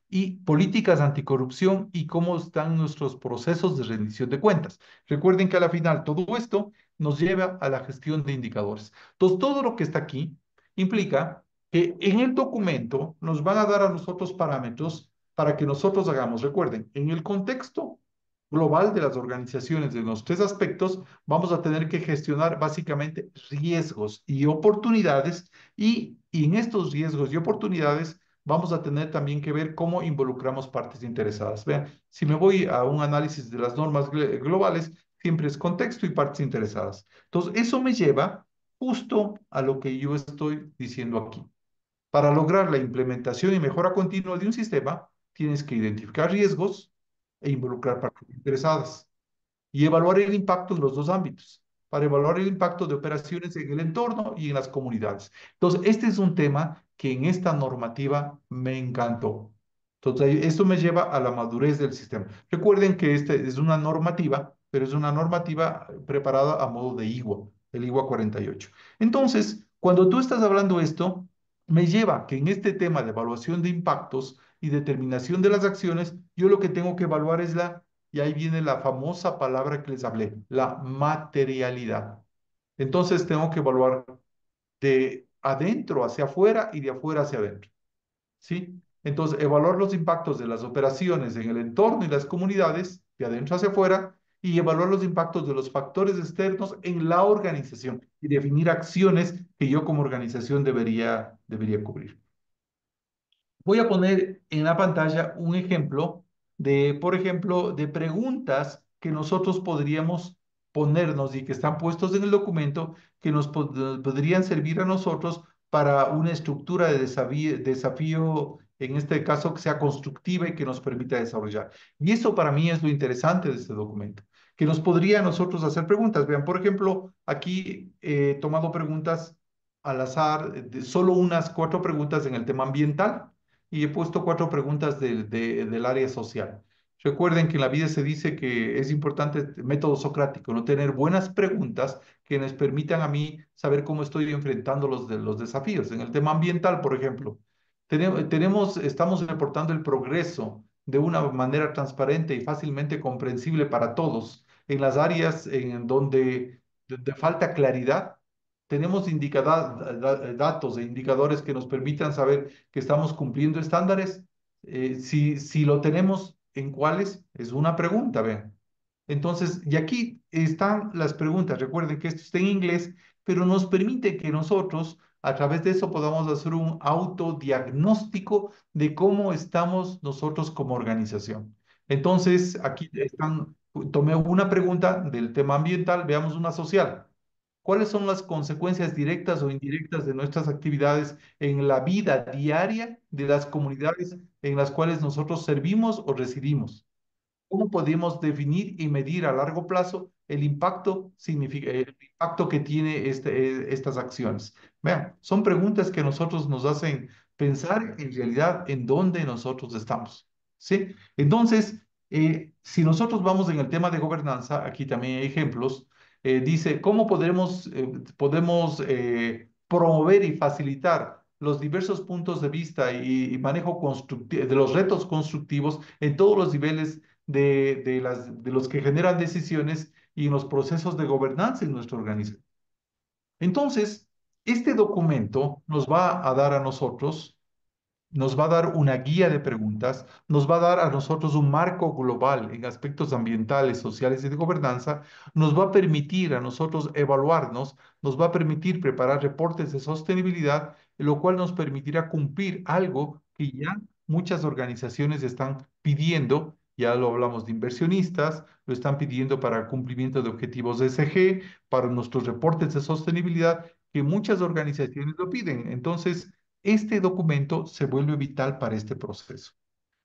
[SPEAKER 1] y políticas anticorrupción y cómo están nuestros procesos de rendición de cuentas. Recuerden que a la final todo esto nos lleva a la gestión de indicadores. Entonces, todo lo que está aquí implica que en el documento nos van a dar a nosotros parámetros para que nosotros hagamos. Recuerden, en el contexto global de las organizaciones de los tres aspectos, vamos a tener que gestionar básicamente riesgos y oportunidades y en estos riesgos y oportunidades vamos a tener también que ver cómo involucramos partes interesadas. Vean, si me voy a un análisis de las normas globales, siempre es contexto y partes interesadas. Entonces, eso me lleva justo a lo que yo estoy diciendo aquí. Para lograr la implementación y mejora continua de un sistema, tienes que identificar riesgos e involucrar partes interesadas y evaluar el impacto en los dos ámbitos, para evaluar el impacto de operaciones en el entorno y en las comunidades. Entonces, este es un tema que en esta normativa me encantó. Entonces, esto me lleva a la madurez del sistema. Recuerden que este es una normativa, pero es una normativa preparada a modo de IWA, el IWA 48. Entonces, cuando tú estás hablando esto, me lleva que en este tema de evaluación de impactos y determinación de las acciones, yo lo que tengo que evaluar es y ahí viene la famosa palabra que les hablé, la materialidad. Entonces tengo que evaluar de adentro hacia afuera y de afuera hacia adentro. ¿Sí? Entonces, evaluar los impactos de las operaciones en el entorno y las comunidades, de adentro hacia afuera, y evaluar los impactos de los factores externos en la organización y definir acciones que yo como organización debería cubrir. Voy a poner en la pantalla un ejemplo por ejemplo, de preguntas que nosotros podríamos ponernos y que están puestos en el documento que nos podrían servir a nosotros para una estructura de desafío, en este caso, que sea constructiva y que nos permita desarrollar. Y eso para mí es lo interesante de este documento, que nos podría a nosotros hacer preguntas. Vean, por ejemplo, aquí he tomado preguntas al azar, solo unas 4 preguntas en el tema ambiental y he puesto 4 preguntas del área social. Recuerden que en la vida se dice que es importante el método socrático, no tener buenas preguntas que nos permitan a mí saber cómo estoy enfrentando los desafíos. En el tema ambiental, por ejemplo, estamos reportando el progreso de una manera transparente y fácilmente comprensible para todos. En las áreas en donde falta claridad, tenemos datos e indicadores que nos permitan saber que estamos cumpliendo estándares. Si lo tenemos, ¿en cuáles? Es una pregunta, vean. Entonces, y aquí están las preguntas. Recuerden que esto está en inglés, pero nos permite que nosotros, a través de eso, podamos hacer un autodiagnóstico de cómo estamos nosotros como organización. Entonces, aquí tomé una pregunta del tema ambiental, veamos una social. cuáles son las consecuencias directas o indirectas de nuestras actividades en la vida diaria de las comunidades en las cuales nosotros servimos o residimos. ¿Cómo podemos definir y medir a largo plazo el impacto que tiene estas acciones? Vean, son preguntas que nosotros nos hacen pensar en realidad en dónde nosotros estamos. ¿Sí? Entonces, si nosotros vamos en el tema de gobernanza, aquí también hay ejemplos, dice, ¿cómo podemos promover y facilitar los diversos puntos de vista y manejo de los retos constructivos en todos los niveles de los que generan decisiones y en los procesos de gobernanza en nuestra organización? Entonces, este documento nos va a dar a nosotros, nos va a dar una guía de preguntas, nos va a dar a nosotros un marco global en aspectos ambientales, sociales y de gobernanza, nos va a permitir a nosotros evaluarnos, nos va a permitir preparar reportes de sostenibilidad, lo cual nos permitirá cumplir algo que ya muchas organizaciones están pidiendo. Ya lo hablamos de inversionistas, lo están pidiendo para el cumplimiento de objetivos de SG, para nuestros reportes de sostenibilidad, que muchas organizaciones lo piden. Entonces, este documento se vuelve vital para este proceso.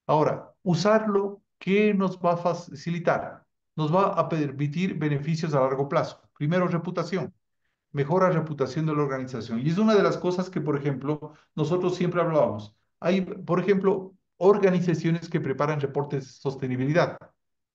[SPEAKER 1] Ahora, usarlo, ¿qué nos va a facilitar? Nos va a permitir beneficios a largo plazo. Primero, reputación, mejora reputación de la organización. Y es una de las cosas que, por ejemplo, nosotros siempre hablábamos. Hay, por ejemplo, organizaciones que preparan reportes de sostenibilidad,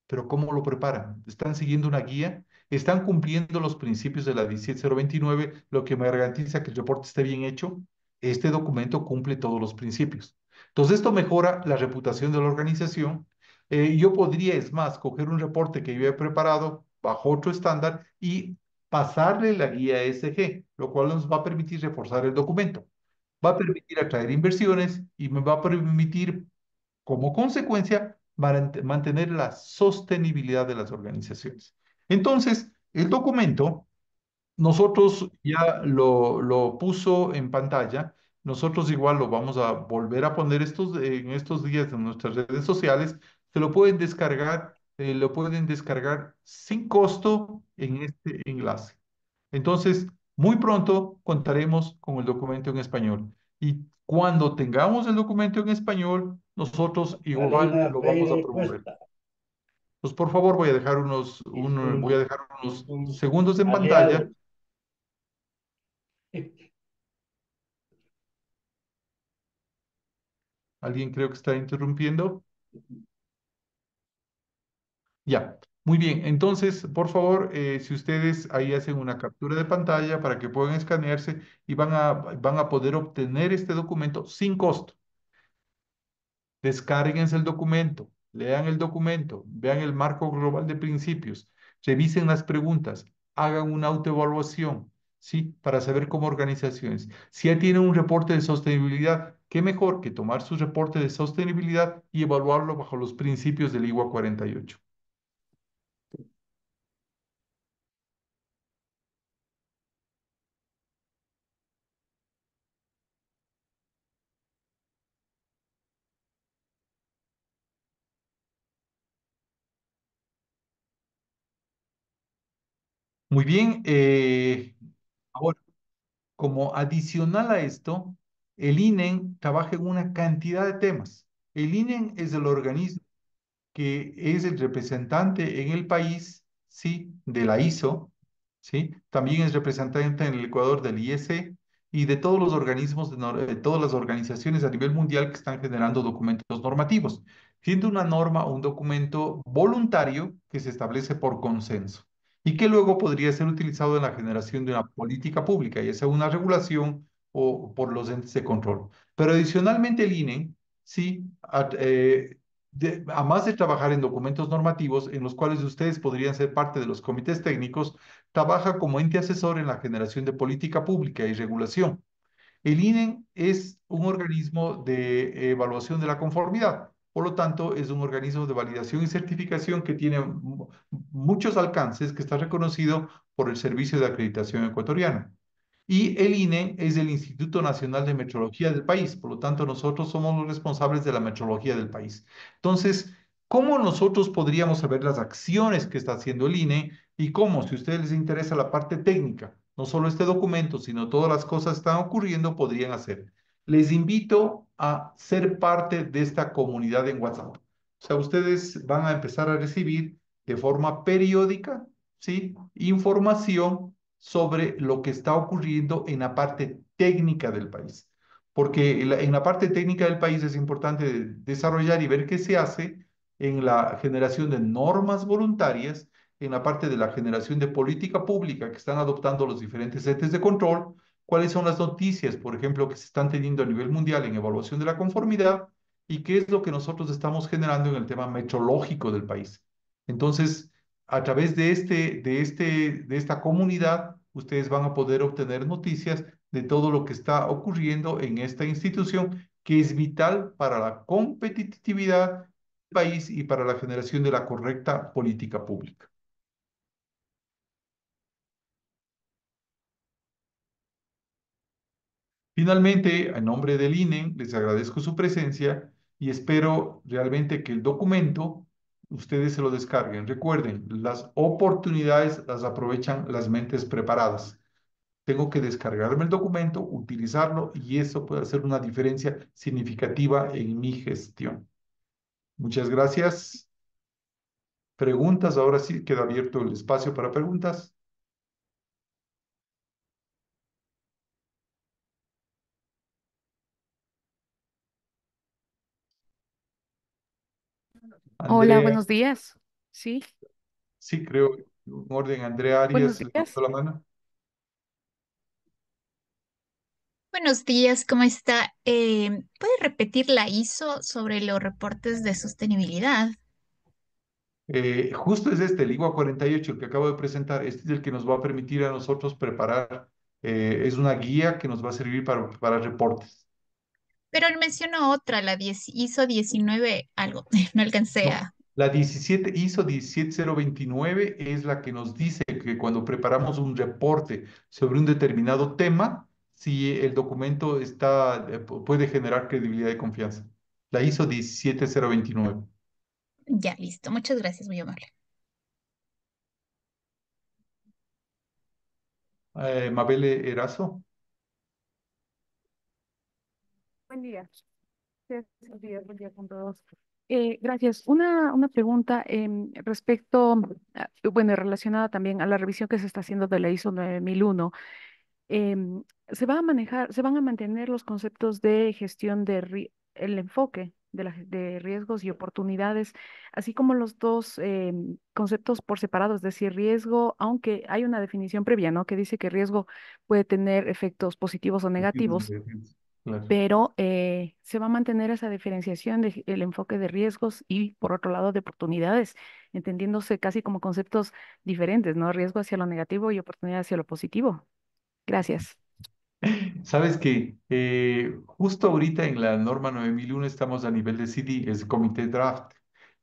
[SPEAKER 1] pero ¿cómo lo preparan? ¿Están siguiendo una guía? ¿Están cumpliendo los principios de la 17029, lo que me garantiza que el reporte esté bien hecho? Este documento cumple todos los principios. Entonces, esto mejora la reputación de la organización. Yo podría, es más, coger un reporte que yo he preparado bajo otro estándar y pasarle la guía ESG, lo cual nos va a permitir reforzar el documento. Va a permitir atraer inversiones y me va a permitir, como consecuencia, mantener la sostenibilidad de las organizaciones. Entonces, el documento, nosotros ya lo puso en pantalla. Nosotros igual lo vamos a volver a poner en estos días en nuestras redes sociales. Se lo pueden descargar sin costo en este enlace. Entonces, muy pronto contaremos con el documento en español. Y cuando tengamos el documento en español, nosotros igual
[SPEAKER 3] Karina
[SPEAKER 1] lo vamos a
[SPEAKER 3] Peire
[SPEAKER 1] promover.
[SPEAKER 3] Cuesta,
[SPEAKER 1] Pues por favor,
[SPEAKER 3] es
[SPEAKER 1] voy a dejar unos
[SPEAKER 3] un
[SPEAKER 1] segundos en pantalla.
[SPEAKER 3] aliado.
[SPEAKER 1] Alguien creo que está interrumpiendo. Ya, muy bien. Entonces, por favor, si ustedes ahí hacen una captura de pantalla para que puedan escanearse y van a poder obtener este documento sin costo. Descárguense el documento, lean el documento, vean el marco global de principios, revisen las preguntas, hagan una autoevaluación, ¿sí? Para saber cómo organizaciones. Si ya tienen un reporte de sostenibilidad, qué mejor que tomar su reporte de sostenibilidad y evaluarlo bajo los principios del IWA 48. Muy bien, ahora, como adicional a esto, el INEN trabaja en una cantidad de temas. El INEN es el organismo que es el representante en el país, ¿sí? De la ISO, ¿sí? También es representante en el Ecuador del IEC y de todos los organismos, de todas las organizaciones a nivel mundial que están generando documentos normativos, siendo una norma un documento voluntario que se establece por consenso y que luego podría ser utilizado en la generación de una política pública, ya sea una regulación o por los entes de control. Pero adicionalmente el INE, sí, además de trabajar en documentos normativos en los cuales ustedes podrían ser parte de los comités técnicos, trabaja como ente asesor en la generación de política pública y regulación. El INE es un organismo de evaluación de la conformidad, por lo tanto, es un organismo de validación y certificación que tiene muchos alcances, que está reconocido por el Servicio de Acreditación Ecuatoriano. Y el INE es el Instituto Nacional de Metrología del país, por lo tanto nosotros somos los responsables de la metrología del país. Entonces, ¿cómo nosotros podríamos saber las acciones que está haciendo el INE y cómo, si a ustedes les interesa la parte técnica, no solo este documento, sino todas las cosas que están ocurriendo, podrían hacer. Les invito a ser parte de esta comunidad en WhatsApp. O sea, ustedes van a empezar a recibir de forma periódica, ¿sí? Información sobre lo que está ocurriendo en la parte técnica del país. Porque en la parte técnica del país es importante desarrollar y ver qué se hace en la generación de normas voluntarias, en la parte de la generación de política pública que están adoptando los diferentes entes de control, cuáles son las noticias, por ejemplo, que se están teniendo a nivel mundial en evaluación de la conformidad y qué es lo que nosotros estamos generando en el tema metrológico del país. Entonces, a través de esta comunidad, ustedes van a poder obtener noticias de todo lo que está ocurriendo en esta institución, que es vital para la competitividad del país y para la generación de la correcta política pública. Finalmente, en nombre del INE, les agradezco su presencia y espero realmente que el documento ustedes se lo descarguen. Recuerden, las oportunidades las aprovechan las mentes preparadas. Tengo que descargarme el documento, utilizarlo y eso puede hacer una diferencia significativa en mi gestión. Muchas gracias. Preguntas, ahora sí queda abierto el espacio para preguntas.
[SPEAKER 2] Hola,
[SPEAKER 1] Andrea,
[SPEAKER 2] buenos días. Sí,
[SPEAKER 1] sí creo, en orden, Andrea
[SPEAKER 2] buenos
[SPEAKER 1] Arias, levantó
[SPEAKER 2] días.
[SPEAKER 1] la mano.
[SPEAKER 6] Buenos días, ¿cómo está? ¿Puede repetir la ISO sobre los reportes de sostenibilidad?
[SPEAKER 1] Justo es este, el IGUA 48, el que acabo de presentar. Este es el que nos va a permitir a nosotros preparar, es una guía que nos va a servir para reportes.
[SPEAKER 6] Pero él mencionó otra, la 10 ISO 19 algo, no alcancé
[SPEAKER 1] No,
[SPEAKER 6] a...
[SPEAKER 1] la 17 ISO 17029 es la que nos dice que cuando preparamos un reporte sobre un determinado tema, si el documento puede generar credibilidad y confianza. La ISO 17029.
[SPEAKER 6] Ya, listo. Muchas gracias, muy amable.
[SPEAKER 1] Mabel Erazo.
[SPEAKER 2] Buen día. Sí, buen día con todos. Gracias. Una pregunta respecto, bueno, relacionada también a la revisión que se está haciendo de la ISO 9001. ¿Se va a manejar, se van a mantener los conceptos de gestión el enfoque de riesgos y oportunidades, así como los dos conceptos por separado, es decir, riesgo, aunque hay una definición previa, ¿no? Que dice que riesgo puede tener efectos positivos o negativos,
[SPEAKER 1] Claro.
[SPEAKER 2] pero se va a mantener esa diferenciación del enfoque de riesgos y, por otro lado, de oportunidades, entendiéndose casi como conceptos diferentes, ¿no? Riesgo hacia lo negativo y oportunidad hacia lo positivo. Gracias.
[SPEAKER 1] Sabes que justo ahorita en la norma 9001 estamos a nivel de CD, es Comité Draft,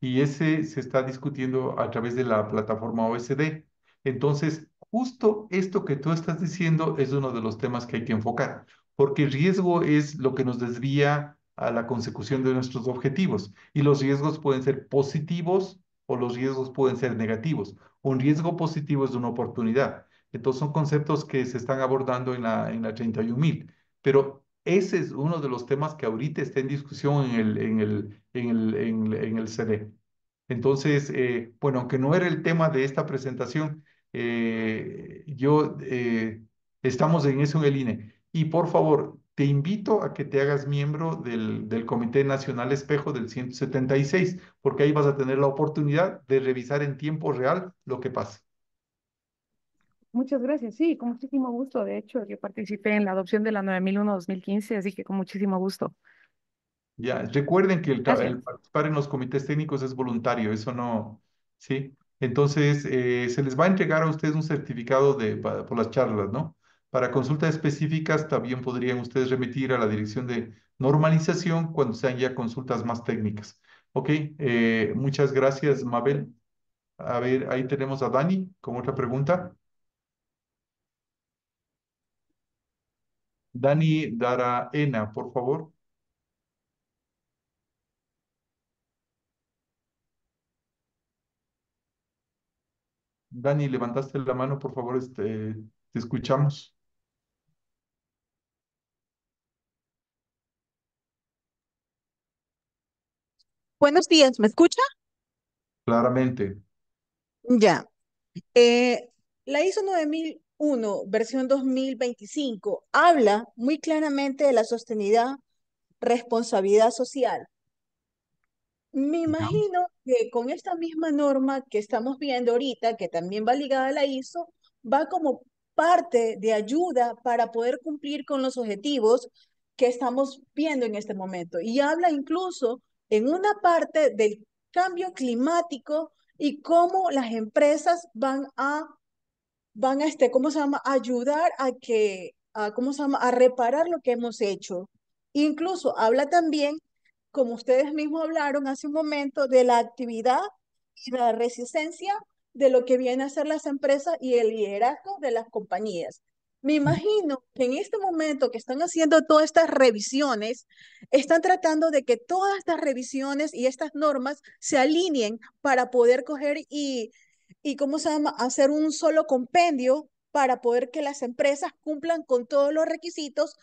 [SPEAKER 1] y ese se está discutiendo a través de la plataforma OSD. Entonces, justo esto que tú estás diciendo es uno de los temas que hay que enfocar, porque el riesgo es lo que nos desvía a la consecución de nuestros objetivos, y los riesgos pueden ser positivos o los riesgos pueden ser negativos. Un riesgo positivo es una oportunidad. Entonces son conceptos que se están abordando en la 31.000. Pero ese es uno de los temas que ahorita está en discusión en el CD. Entonces, bueno, aunque no era el tema de esta presentación, estamos en eso en el INE. Y por favor, te invito a que te hagas miembro del Comité Nacional Espejo del 176, porque ahí vas a tener la oportunidad de revisar en tiempo real lo que pasa.
[SPEAKER 2] Muchas gracias. Sí, con muchísimo gusto. De hecho, yo participé en la adopción de la 9001-2015, así que con muchísimo gusto.
[SPEAKER 1] Ya, recuerden que el
[SPEAKER 2] Gracias.
[SPEAKER 1] participar en los comités técnicos es voluntario, eso no, ¿sí? Entonces, se les va a entregar a ustedes un certificado por las charlas, ¿no? Para consultas específicas también podrían ustedes remitir a la dirección de normalización cuando sean ya consultas más técnicas. Ok, muchas gracias, Mabel. A ver, ahí tenemos a Dani con otra pregunta. Dani Daraena, por favor. Dani, levantaste la mano, por favor. Te escuchamos
[SPEAKER 8] Buenos días, ¿me escucha?
[SPEAKER 1] claramente.
[SPEAKER 8] Ya. Eh, la ISO 9001, versión 2025, habla muy claramente de la sostenibilidad, responsabilidad social. Me
[SPEAKER 1] Ya.
[SPEAKER 8] imagino que con esta misma norma que estamos viendo ahorita, que también va ligada a la ISO, va como parte de ayuda para poder cumplir con los objetivos que estamos viendo en este momento. Y habla incluso en una parte del cambio climático y cómo las empresas van a ¿cómo se llama? Ayudar a ¿cómo se llama? A reparar lo que hemos hecho. Incluso habla también, como ustedes mismos hablaron hace un momento, de la actividad y la resistencia de lo que vienen a hacer las empresas y el liderazgo de las compañías. Me imagino que en este momento que están haciendo todas estas revisiones, están tratando de que todas estas revisiones y estas normas se alineen para poder coger y ¿cómo se llama? Hacer un solo compendio para poder que las empresas cumplan con todos los requisitos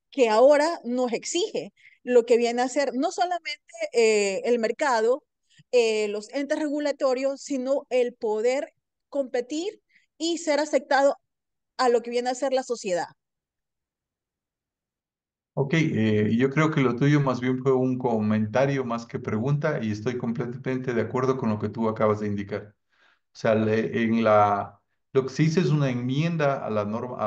[SPEAKER 8] que ahora nos exige, lo que viene a ser no solamente el mercado, los entes regulatorios, sino el poder competir y ser aceptado a lo que viene a ser la sociedad.
[SPEAKER 1] Ok, yo creo que lo tuyo más bien fue un comentario más que pregunta y estoy completamente de acuerdo con lo que tú acabas de indicar. O sea, lo que se hizo es una enmienda a la norma,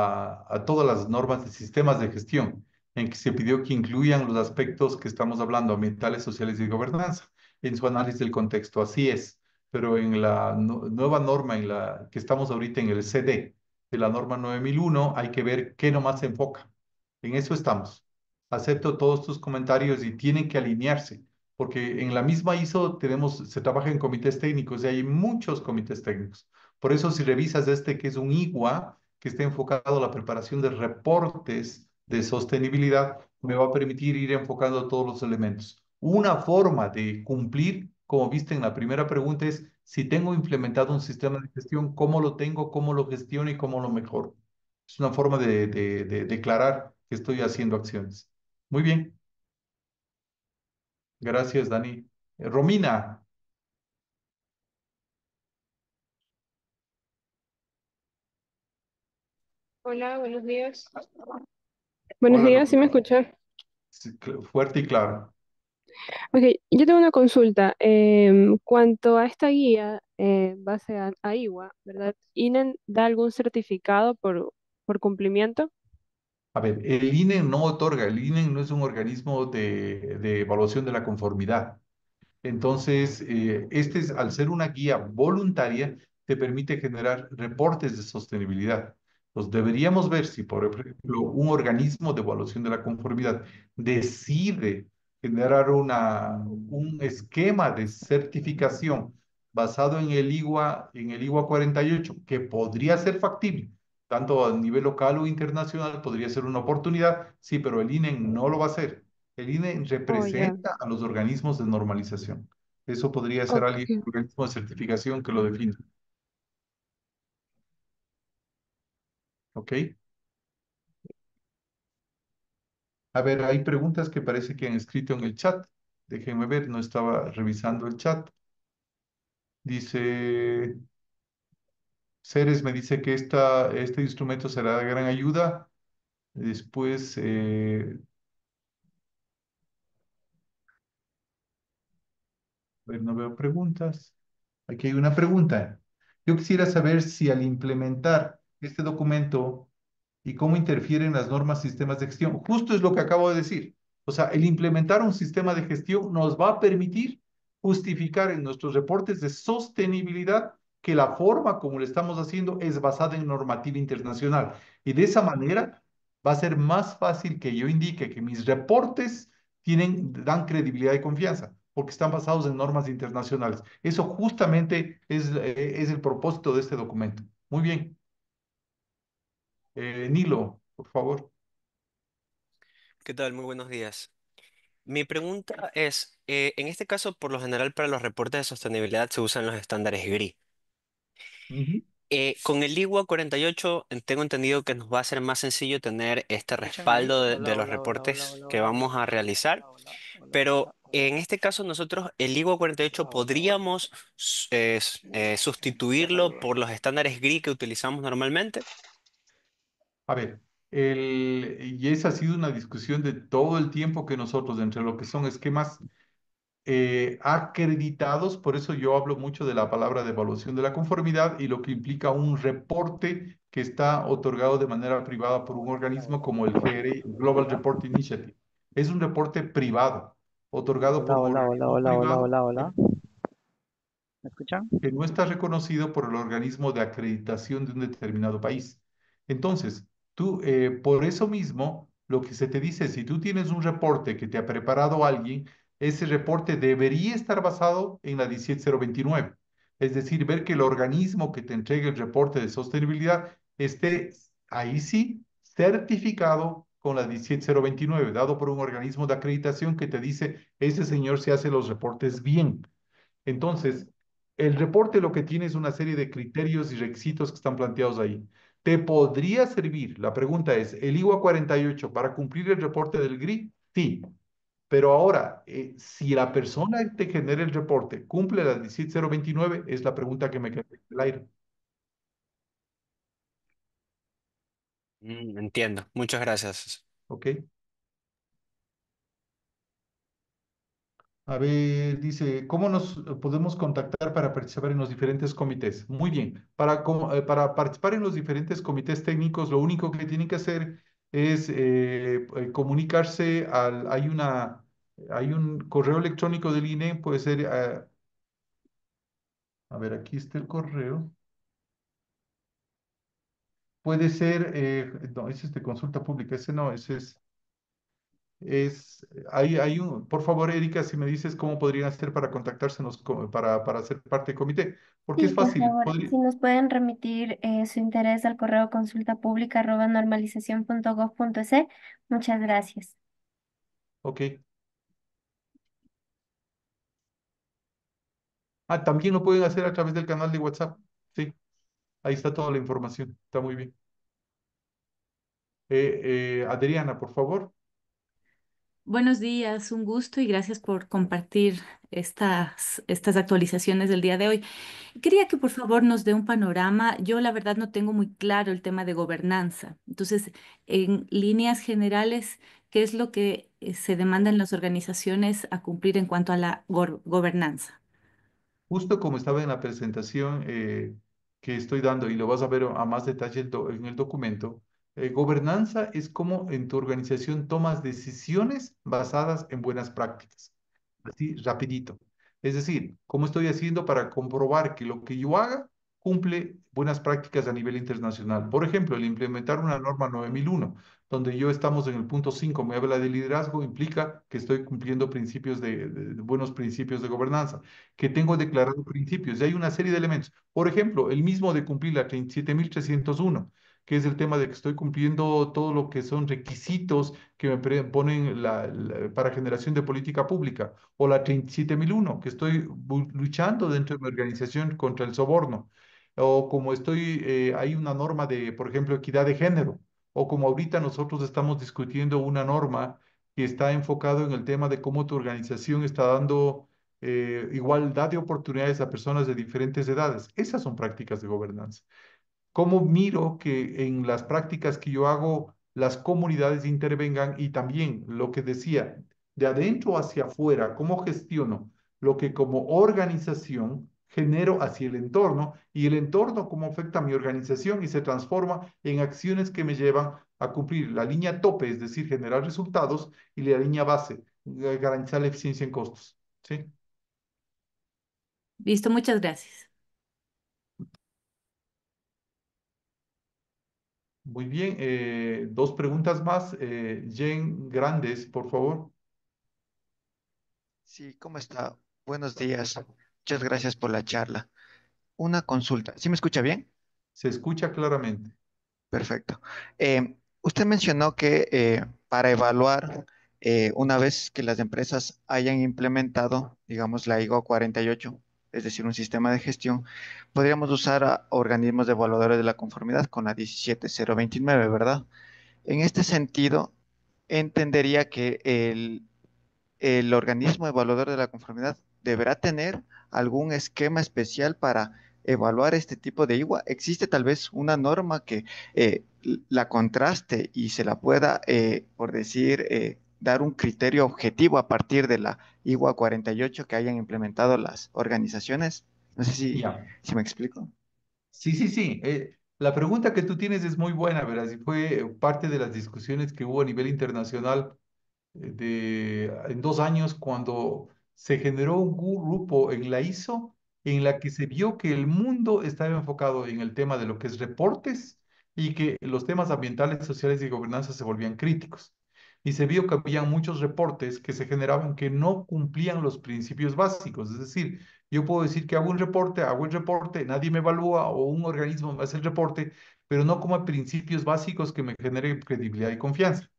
[SPEAKER 1] a todas las normas de sistemas de gestión, en que se pidió que incluyan los aspectos que estamos hablando, ambientales, sociales y de gobernanza, en su análisis del contexto. Así es, pero en la nueva norma en la que estamos ahorita en el CD de la norma 9001, hay que ver qué nomás se enfoca. En eso estamos. Acepto todos tus comentarios y tienen que alinearse porque en la misma ISO se trabaja en comités técnicos y hay muchos comités técnicos. Por eso si revisas este que es un IGUA, que está enfocado a la preparación de reportes de sostenibilidad, me va a permitir ir enfocando todos los elementos. Una forma de cumplir, como viste en la primera pregunta, es si tengo implementado un sistema de gestión, cómo lo tengo, cómo lo gestiono y cómo lo mejoro. Es una forma de declarar que estoy haciendo acciones. Muy bien. Gracias, Dani. Romina,
[SPEAKER 9] Hola, buenos días. Buenos
[SPEAKER 1] hola,
[SPEAKER 9] días, ¿sí
[SPEAKER 1] Romina.
[SPEAKER 9] me escuchan?
[SPEAKER 1] Sí, fuerte y claro.
[SPEAKER 9] Ok, yo tengo una consulta. Cuanto a esta guía, base a IWA, ¿verdad? ¿INEN da algún certificado por cumplimiento?
[SPEAKER 1] A ver, el INE no otorga, el INE no es un organismo de evaluación de la conformidad. Entonces, al ser una guía voluntaria, te permite generar reportes de sostenibilidad. Entonces, deberíamos ver si, por ejemplo, un organismo de evaluación de la conformidad decide generar un esquema de certificación basado en el IWA 48, que podría ser factible, tanto a nivel local o internacional, podría ser una oportunidad, sí, pero el INE no lo va a hacer. El INE
[SPEAKER 9] Oh, ya.
[SPEAKER 1] representa a los organismos de normalización. Eso podría ser alguien,
[SPEAKER 9] Ok.
[SPEAKER 1] un organismo de certificación que lo define. ¿Ok? A ver, hay preguntas que parece que han escrito en el chat. Déjenme ver, no estaba revisando el chat. Dice, Ceres me dice que este instrumento será de gran ayuda. Después, a ver, no veo preguntas. Aquí hay una pregunta. Yo quisiera saber si al implementar este documento y cómo interfieren las normas, sistemas de gestión. Justo es lo que acabo de decir. O sea, el implementar un sistema de gestión nos va a permitir justificar en nuestros reportes de sostenibilidad que la forma como lo estamos haciendo es basada en normativa internacional. Y de esa manera va a ser más fácil que yo indique que mis reportes dan credibilidad y confianza, porque están basados en normas internacionales. Eso justamente es el propósito de este documento. Muy bien. Nilo, por favor.
[SPEAKER 10] ¿Qué tal? Muy buenos días. Mi pregunta es, en este caso, por lo general, para los reportes de sostenibilidad se usan los estándares GRI.
[SPEAKER 1] Ujú.
[SPEAKER 10] Con el IWA 48 tengo entendido que nos va a ser más sencillo tener este
[SPEAKER 11] ¿Escuchan ahí?
[SPEAKER 10] respaldo de,
[SPEAKER 11] Hola,
[SPEAKER 10] de los
[SPEAKER 11] hola, hola, hola,
[SPEAKER 10] reportes
[SPEAKER 11] hola,
[SPEAKER 10] que
[SPEAKER 11] hola,
[SPEAKER 10] vamos a realizar,
[SPEAKER 11] hola, hola, hola,
[SPEAKER 10] pero
[SPEAKER 11] hola, hola,
[SPEAKER 10] en este caso nosotros el IWA 48
[SPEAKER 11] hola, hola, hola.
[SPEAKER 10] podríamos sustituirlo
[SPEAKER 11] Saludos.
[SPEAKER 10] por los estándares GRI que utilizamos normalmente.
[SPEAKER 1] A ver, y esa ha sido una discusión de todo el tiempo que nosotros, entre lo que son esquemas acreditados, por eso yo hablo mucho de la palabra de evaluación de la conformidad y lo que implica un reporte que está otorgado de manera privada por un organismo como el GRI, Global Report Initiative. Es un reporte privado, otorgado por
[SPEAKER 11] Hola,
[SPEAKER 1] un
[SPEAKER 11] hola, hola,
[SPEAKER 1] organismo
[SPEAKER 11] hola, hola,
[SPEAKER 1] privado
[SPEAKER 11] hola, hola. ¿Me escuchan?
[SPEAKER 1] que no está reconocido por el organismo de acreditación de un determinado país. Entonces, tú, por eso mismo, lo que se te dice, si tú tienes un reporte que te ha preparado alguien, ese reporte debería estar basado en la 17029. Es decir, ver que el organismo que te entregue el reporte de sostenibilidad esté ahí sí certificado con la 17029, dado por un organismo de acreditación que te dice, ese señor se hace los reportes bien. Entonces, el reporte lo que tiene es una serie de criterios y requisitos que están planteados ahí. ¿Te podría servir? La pregunta es, ¿el IWA 48 para cumplir el reporte del GRI? Sí, pero ahora, si la persona que te genera el reporte cumple la 17029, es la pregunta que me queda en el aire.
[SPEAKER 10] Entiendo. Muchas gracias.
[SPEAKER 1] ¿Ok? A ver, dice, ¿cómo nos podemos contactar para participar en los diferentes comités? Muy bien, para participar en los diferentes comités técnicos, lo único que tienen que hacer es comunicarse hay un correo electrónico del INE, puede ser, a ver, aquí está el correo, puede ser, no, ese es de consulta pública, ese no, ese hay por favor, Erika, si me dices cómo podrían hacer para contactársenos para ser parte del comité, porque es
[SPEAKER 12] Sí, por
[SPEAKER 1] fácil.
[SPEAKER 12] favor, si nos pueden remitir su interés al correo consultapública@normalizacion.gov.es. Muchas gracias.
[SPEAKER 1] Ok. Ah, también lo pueden hacer a través del canal de WhatsApp. Sí, ahí está toda la información. Está muy bien. Adriana, por favor.
[SPEAKER 13] Buenos días, un gusto y gracias por compartir estas actualizaciones del día de hoy. Quería que por favor nos dé un panorama. Yo la verdad no tengo muy claro el tema de gobernanza. Entonces, en líneas generales, ¿qué es lo que se demanda en las organizaciones a cumplir en cuanto a la gobernanza?
[SPEAKER 1] Justo como estaba en la presentación que estoy dando, y lo vas a ver a más detalle en el documento, gobernanza es como en tu organización tomas decisiones basadas en buenas prácticas. Así, rapidito. Es decir, ¿cómo estoy haciendo para comprobar que lo que yo haga cumple buenas prácticas a nivel internacional? Por ejemplo, el implementar una norma 9001, donde yo estamos en el punto 5, me habla de liderazgo, implica que estoy cumpliendo principios de buenos principios de gobernanza, que tengo declarado principios, y hay una serie de elementos. Por ejemplo, el mismo de cumplir la 37301, que es el tema de que estoy cumpliendo todo lo que son requisitos que me ponen para generación de política pública, o la 37001, que estoy luchando dentro de mi organización contra el soborno, o como hay una norma de, por ejemplo, equidad de género, o como ahorita nosotros estamos discutiendo una norma que está enfocado en el tema de cómo tu organización está dando igualdad de oportunidades a personas de diferentes edades. Esas son prácticas de gobernanza. ¿Cómo miro que en las prácticas que yo hago las comunidades intervengan? Y también lo que decía, de adentro hacia afuera, cómo gestiono lo que como organización genero hacia el entorno y el entorno cómo afecta a mi organización y se transforma en acciones que me llevan a cumplir la línea tope, es decir, generar resultados, y la línea base, garantizar la eficiencia en costos. ¿Sí?
[SPEAKER 13] Listo, muchas gracias.
[SPEAKER 1] Muy bien, dos preguntas más. Jen Grandes, por favor.
[SPEAKER 11] Sí, ¿cómo está? Buenos días. Muchas gracias por la charla. Una consulta. ¿Sí me escucha bien?
[SPEAKER 1] Se escucha claramente.
[SPEAKER 11] Perfecto. Usted mencionó que para evaluar, una vez que las empresas hayan implementado, digamos, la IGO 48, es decir, un sistema de gestión, podríamos usar a organismos evaluadores de la conformidad con la 17029, ¿verdad? En este sentido, entendería que el organismo evaluador de la conformidad deberá tener algún esquema especial para evaluar este tipo de IWA. ¿Existe tal vez una norma que la contraste y se la pueda, por decir, dar un criterio objetivo a partir de la IWA 48 que hayan implementado las organizaciones? No sé
[SPEAKER 1] Ya.
[SPEAKER 11] si me explico.
[SPEAKER 1] Sí, sí, sí. La pregunta que tú tienes es muy buena, ¿verdad? Y fue parte de las discusiones que hubo a nivel internacional en 2 años cuando se generó un grupo en la ISO en la que se vio que el mundo estaba enfocado en el tema de lo que es reportes y que los temas ambientales, sociales y gobernanza se volvían críticos. Y se vio que había muchos reportes que se generaban que no cumplían los principios básicos. Es decir, yo puedo decir que hago el reporte, nadie me evalúa o un organismo me hace el reporte, pero no como principios básicos que me generen credibilidad y confianza.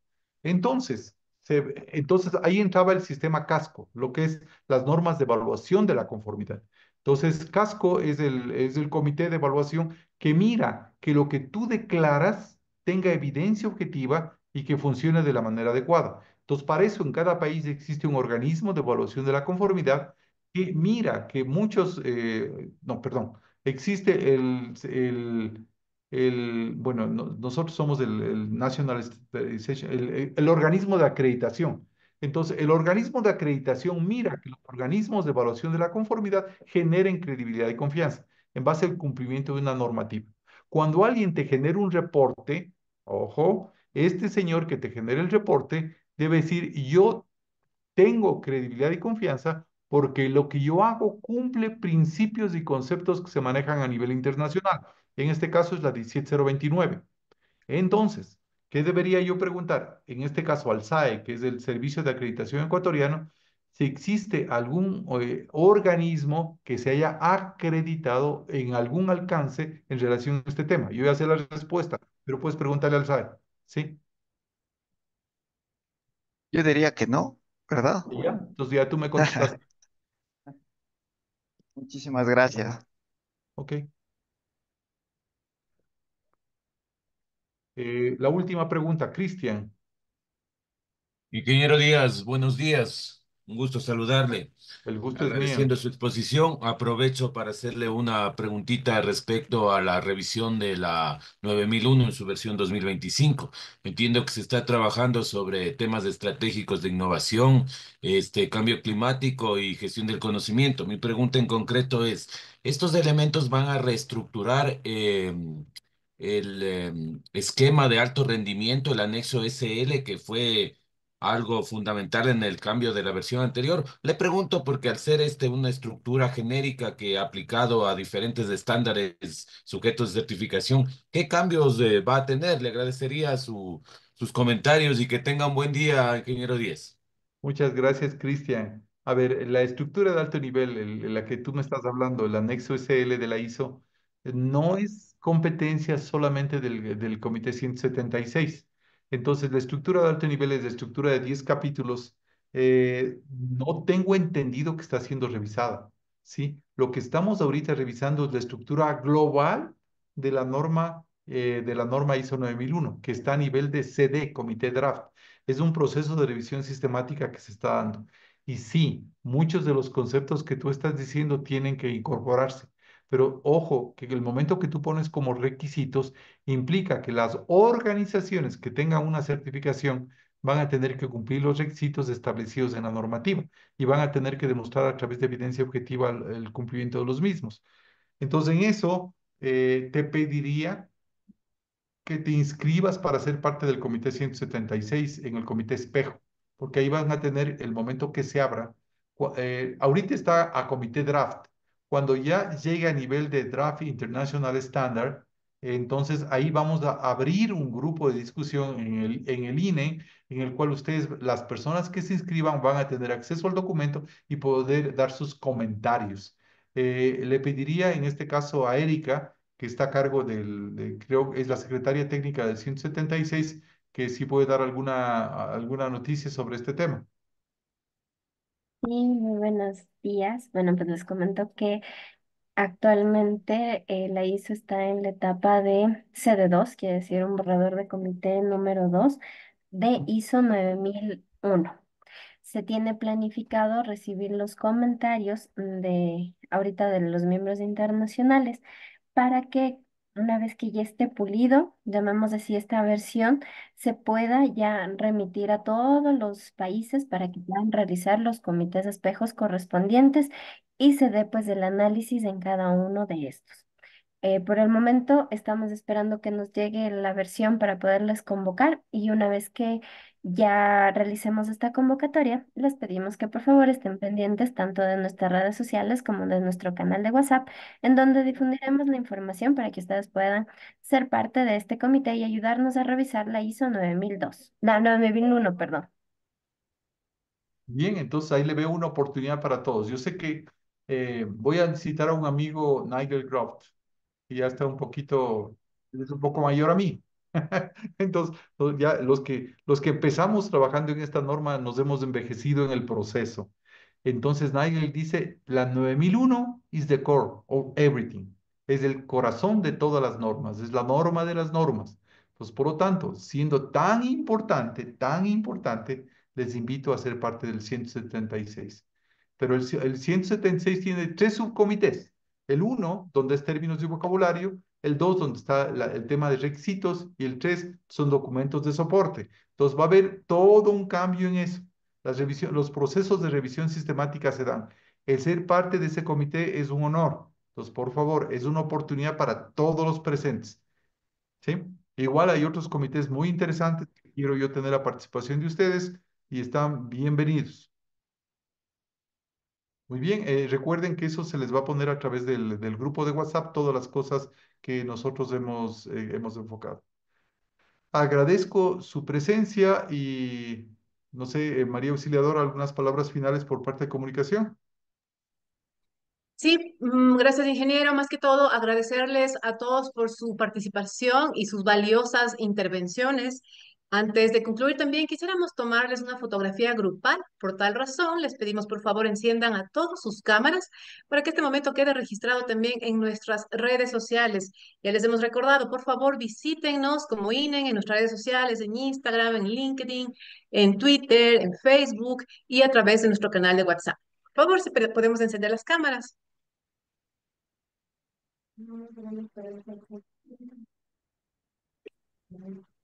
[SPEAKER 1] Entonces, entonces ahí entraba el sistema Casco, lo que es las normas de evaluación de la conformidad. Entonces, Casco es el comité de evaluación que mira que lo que tú declaras tenga evidencia objetiva y que funcione de la manera adecuada. Entonces, para eso en cada país existe un organismo de evaluación de la conformidad que mira que no, perdón, existe bueno, nosotros somos el National Standardization, el organismo de acreditación. Entonces, el organismo de acreditación mira que los organismos de evaluación de la conformidad generen credibilidad y confianza en base al cumplimiento de una normativa. Cuando alguien te genera un reporte, ojo, este señor que te genera el reporte debe decir, yo tengo credibilidad y confianza porque lo que yo hago cumple principios y conceptos que se manejan a nivel internacional. En este caso es la 17029. Entonces, ¿qué debería yo preguntar? En este caso al SAE, que es el Servicio de Acreditación Ecuatoriano, si existe algún organismo que se haya acreditado en algún alcance en relación a este tema. Yo ya sé la respuesta, pero puedes preguntarle al SAE. ¿Sí?
[SPEAKER 11] Yo diría que no, ¿verdad?
[SPEAKER 1] ¿Y ya? Entonces ya tú me contestaste.
[SPEAKER 11] Muchísimas gracias.
[SPEAKER 1] Ok. La última pregunta, Cristian.
[SPEAKER 3] Ingeniero Díaz, buenos días. Un gusto saludarle.
[SPEAKER 1] El gusto es mío.
[SPEAKER 3] Agradeciendo su exposición, aprovecho para hacerle una preguntita respecto a la revisión de la 9001 en su versión 2025. Entiendo que se está trabajando sobre temas estratégicos de innovación, cambio climático y gestión del conocimiento. Mi pregunta en concreto es, ¿estos elementos van a reestructurar el esquema de alto rendimiento, el anexo SL, que fue algo fundamental en el cambio de la versión anterior? Le pregunto porque al ser una estructura genérica que ha aplicado a diferentes estándares sujetos de certificación, ¿qué cambios va a tener? Le agradecería sus comentarios y que tenga un buen día, ingeniero Díez.
[SPEAKER 1] Muchas gracias, Cristian. A ver, la estructura de alto nivel, la que tú me estás hablando, el anexo SL de la ISO, no es competencia solamente del Comité 176. Entonces, la estructura de alto nivel es la estructura de 10 capítulos. No tengo entendido que está siendo revisada, ¿sí? Lo que estamos ahorita revisando es la estructura global de la norma ISO 9001, que está a nivel de CD, Comité Draft. Es un proceso de revisión sistemática que se está dando. Y sí, muchos de los conceptos que tú estás diciendo tienen que incorporarse. Pero ojo, que el momento que tú pones como requisitos implica que las organizaciones que tengan una certificación van a tener que cumplir los requisitos establecidos en la normativa y van a tener que demostrar a través de evidencia objetiva el cumplimiento de los mismos. Entonces, en eso te pediría que te inscribas para ser parte del Comité 176 en el Comité Espejo, porque ahí van a tener el momento que se abra. Ahorita está a Comité Draft. Cuando ya llegue a nivel de Draft International Standard, entonces ahí vamos a abrir un grupo de discusión en el INE, en el cual ustedes, las personas que se inscriban, van a tener acceso al documento y poder dar sus comentarios. Le pediría en este caso a Erika, que está a cargo creo que es la secretaria técnica del 176, que sí puede dar alguna noticia sobre este tema.
[SPEAKER 12] Sí, muy buenos días. Bueno, pues les comento que actualmente la ISO está en la etapa de CD2, quiere decir un borrador de comité número 2 de ISO 9001. Se tiene planificado recibir los comentarios de ahorita de los miembros internacionales para que una vez que ya esté pulido, llamemos así esta versión, se pueda ya remitir a todos los países para que puedan realizar los comités de espejos correspondientes y se dé pues el análisis en cada uno de estos. Por el momento estamos esperando que nos llegue la versión para poderles convocar y una vez que ya realicemos esta convocatoria, les pedimos que por favor estén pendientes tanto de nuestras redes sociales como de nuestro canal de WhatsApp, en donde difundiremos la información para que ustedes puedan ser parte de este comité y ayudarnos a revisar la ISO 9002, la 9001, perdón.
[SPEAKER 1] Bien, entonces ahí le veo una oportunidad para todos. Yo sé que voy a citar a un amigo, Nigel Croft, que ya está un poquito, es un poco mayor a mí. Entonces, ya los que empezamos trabajando en esta norma nos hemos envejecido en el proceso. Entonces, Nigel dice, la 9001 is the core of everything. Es el corazón de todas las normas, es la norma de las normas. Entonces, por lo tanto, siendo tan importante, les invito a ser parte del 176. Pero el 176 tiene tres subcomités. El uno, donde es términos y vocabulario, el 2, donde está el tema de requisitos, y el 3 son documentos de soporte. Entonces va a haber todo un cambio en eso. Los procesos de revisión sistemática se dan. El ser parte de ese comité es un honor. Entonces, por favor, es una oportunidad para todos los presentes. ¿Sí? Igual hay otros comités muy interesantes que quiero yo tener la participación de ustedes y están bienvenidos. Muy bien, recuerden que eso se les va a poner a través del grupo de WhatsApp, todas las cosas que nosotros hemos enfocado. Agradezco su presencia y, no sé, María Auxiliadora, algunas palabras finales por parte de comunicación.
[SPEAKER 4] Sí, gracias, ingeniero. Más que todo, agradecerles a todos por su participación y sus valiosas intervenciones. Antes de concluir, también quisiéramos tomarles una fotografía grupal. Por tal razón, les pedimos por favor enciendan a todos sus cámaras para que este momento quede registrado también en nuestras redes sociales. Ya les hemos recordado, por favor, visítennos como INEN en nuestras redes sociales, en Instagram, en LinkedIn, en Twitter, en Facebook y a través de nuestro canal de WhatsApp. Por favor, si podemos encender las cámaras.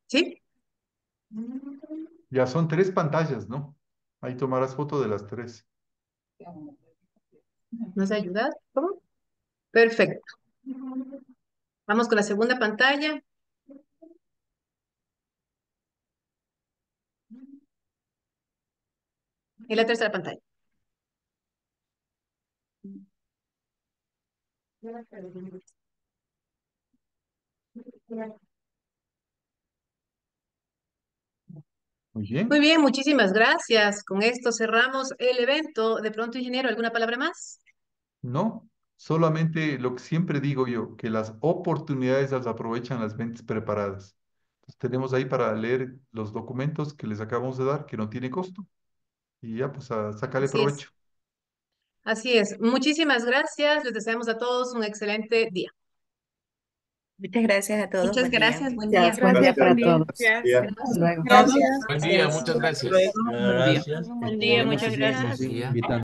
[SPEAKER 4] ¿Sí?
[SPEAKER 1] Ya son tres pantallas, ¿no? Ahí tomarás foto de las tres.
[SPEAKER 4] ¿Nos ayudas? ¿Cómo? Perfecto. Vamos con la segunda pantalla y la tercera pantalla.
[SPEAKER 1] Muy bien.
[SPEAKER 4] Muy bien, muchísimas gracias. Con esto cerramos el evento. De pronto, ingeniero, ¿alguna palabra más?
[SPEAKER 1] No, solamente lo que siempre digo yo, que las oportunidades las aprovechan las mentes preparadas. Entonces, tenemos ahí para leer los documentos que les acabamos de dar, que no tiene costo, y ya pues a sacarle
[SPEAKER 4] Así es.
[SPEAKER 1] provecho.
[SPEAKER 4] Así es. Muchísimas gracias. Les deseamos a todos un excelente día.
[SPEAKER 14] Muchas gracias a todos.
[SPEAKER 15] Muchas
[SPEAKER 14] Buen día.
[SPEAKER 15] gracias, buen día.
[SPEAKER 2] Gracias, buen día.
[SPEAKER 15] Gracias.
[SPEAKER 2] Hasta luego.
[SPEAKER 15] Gracias.
[SPEAKER 3] Buen día, muchas gracias.
[SPEAKER 7] Buen día.
[SPEAKER 10] Buen día, muchas gracias.
[SPEAKER 16] Invitando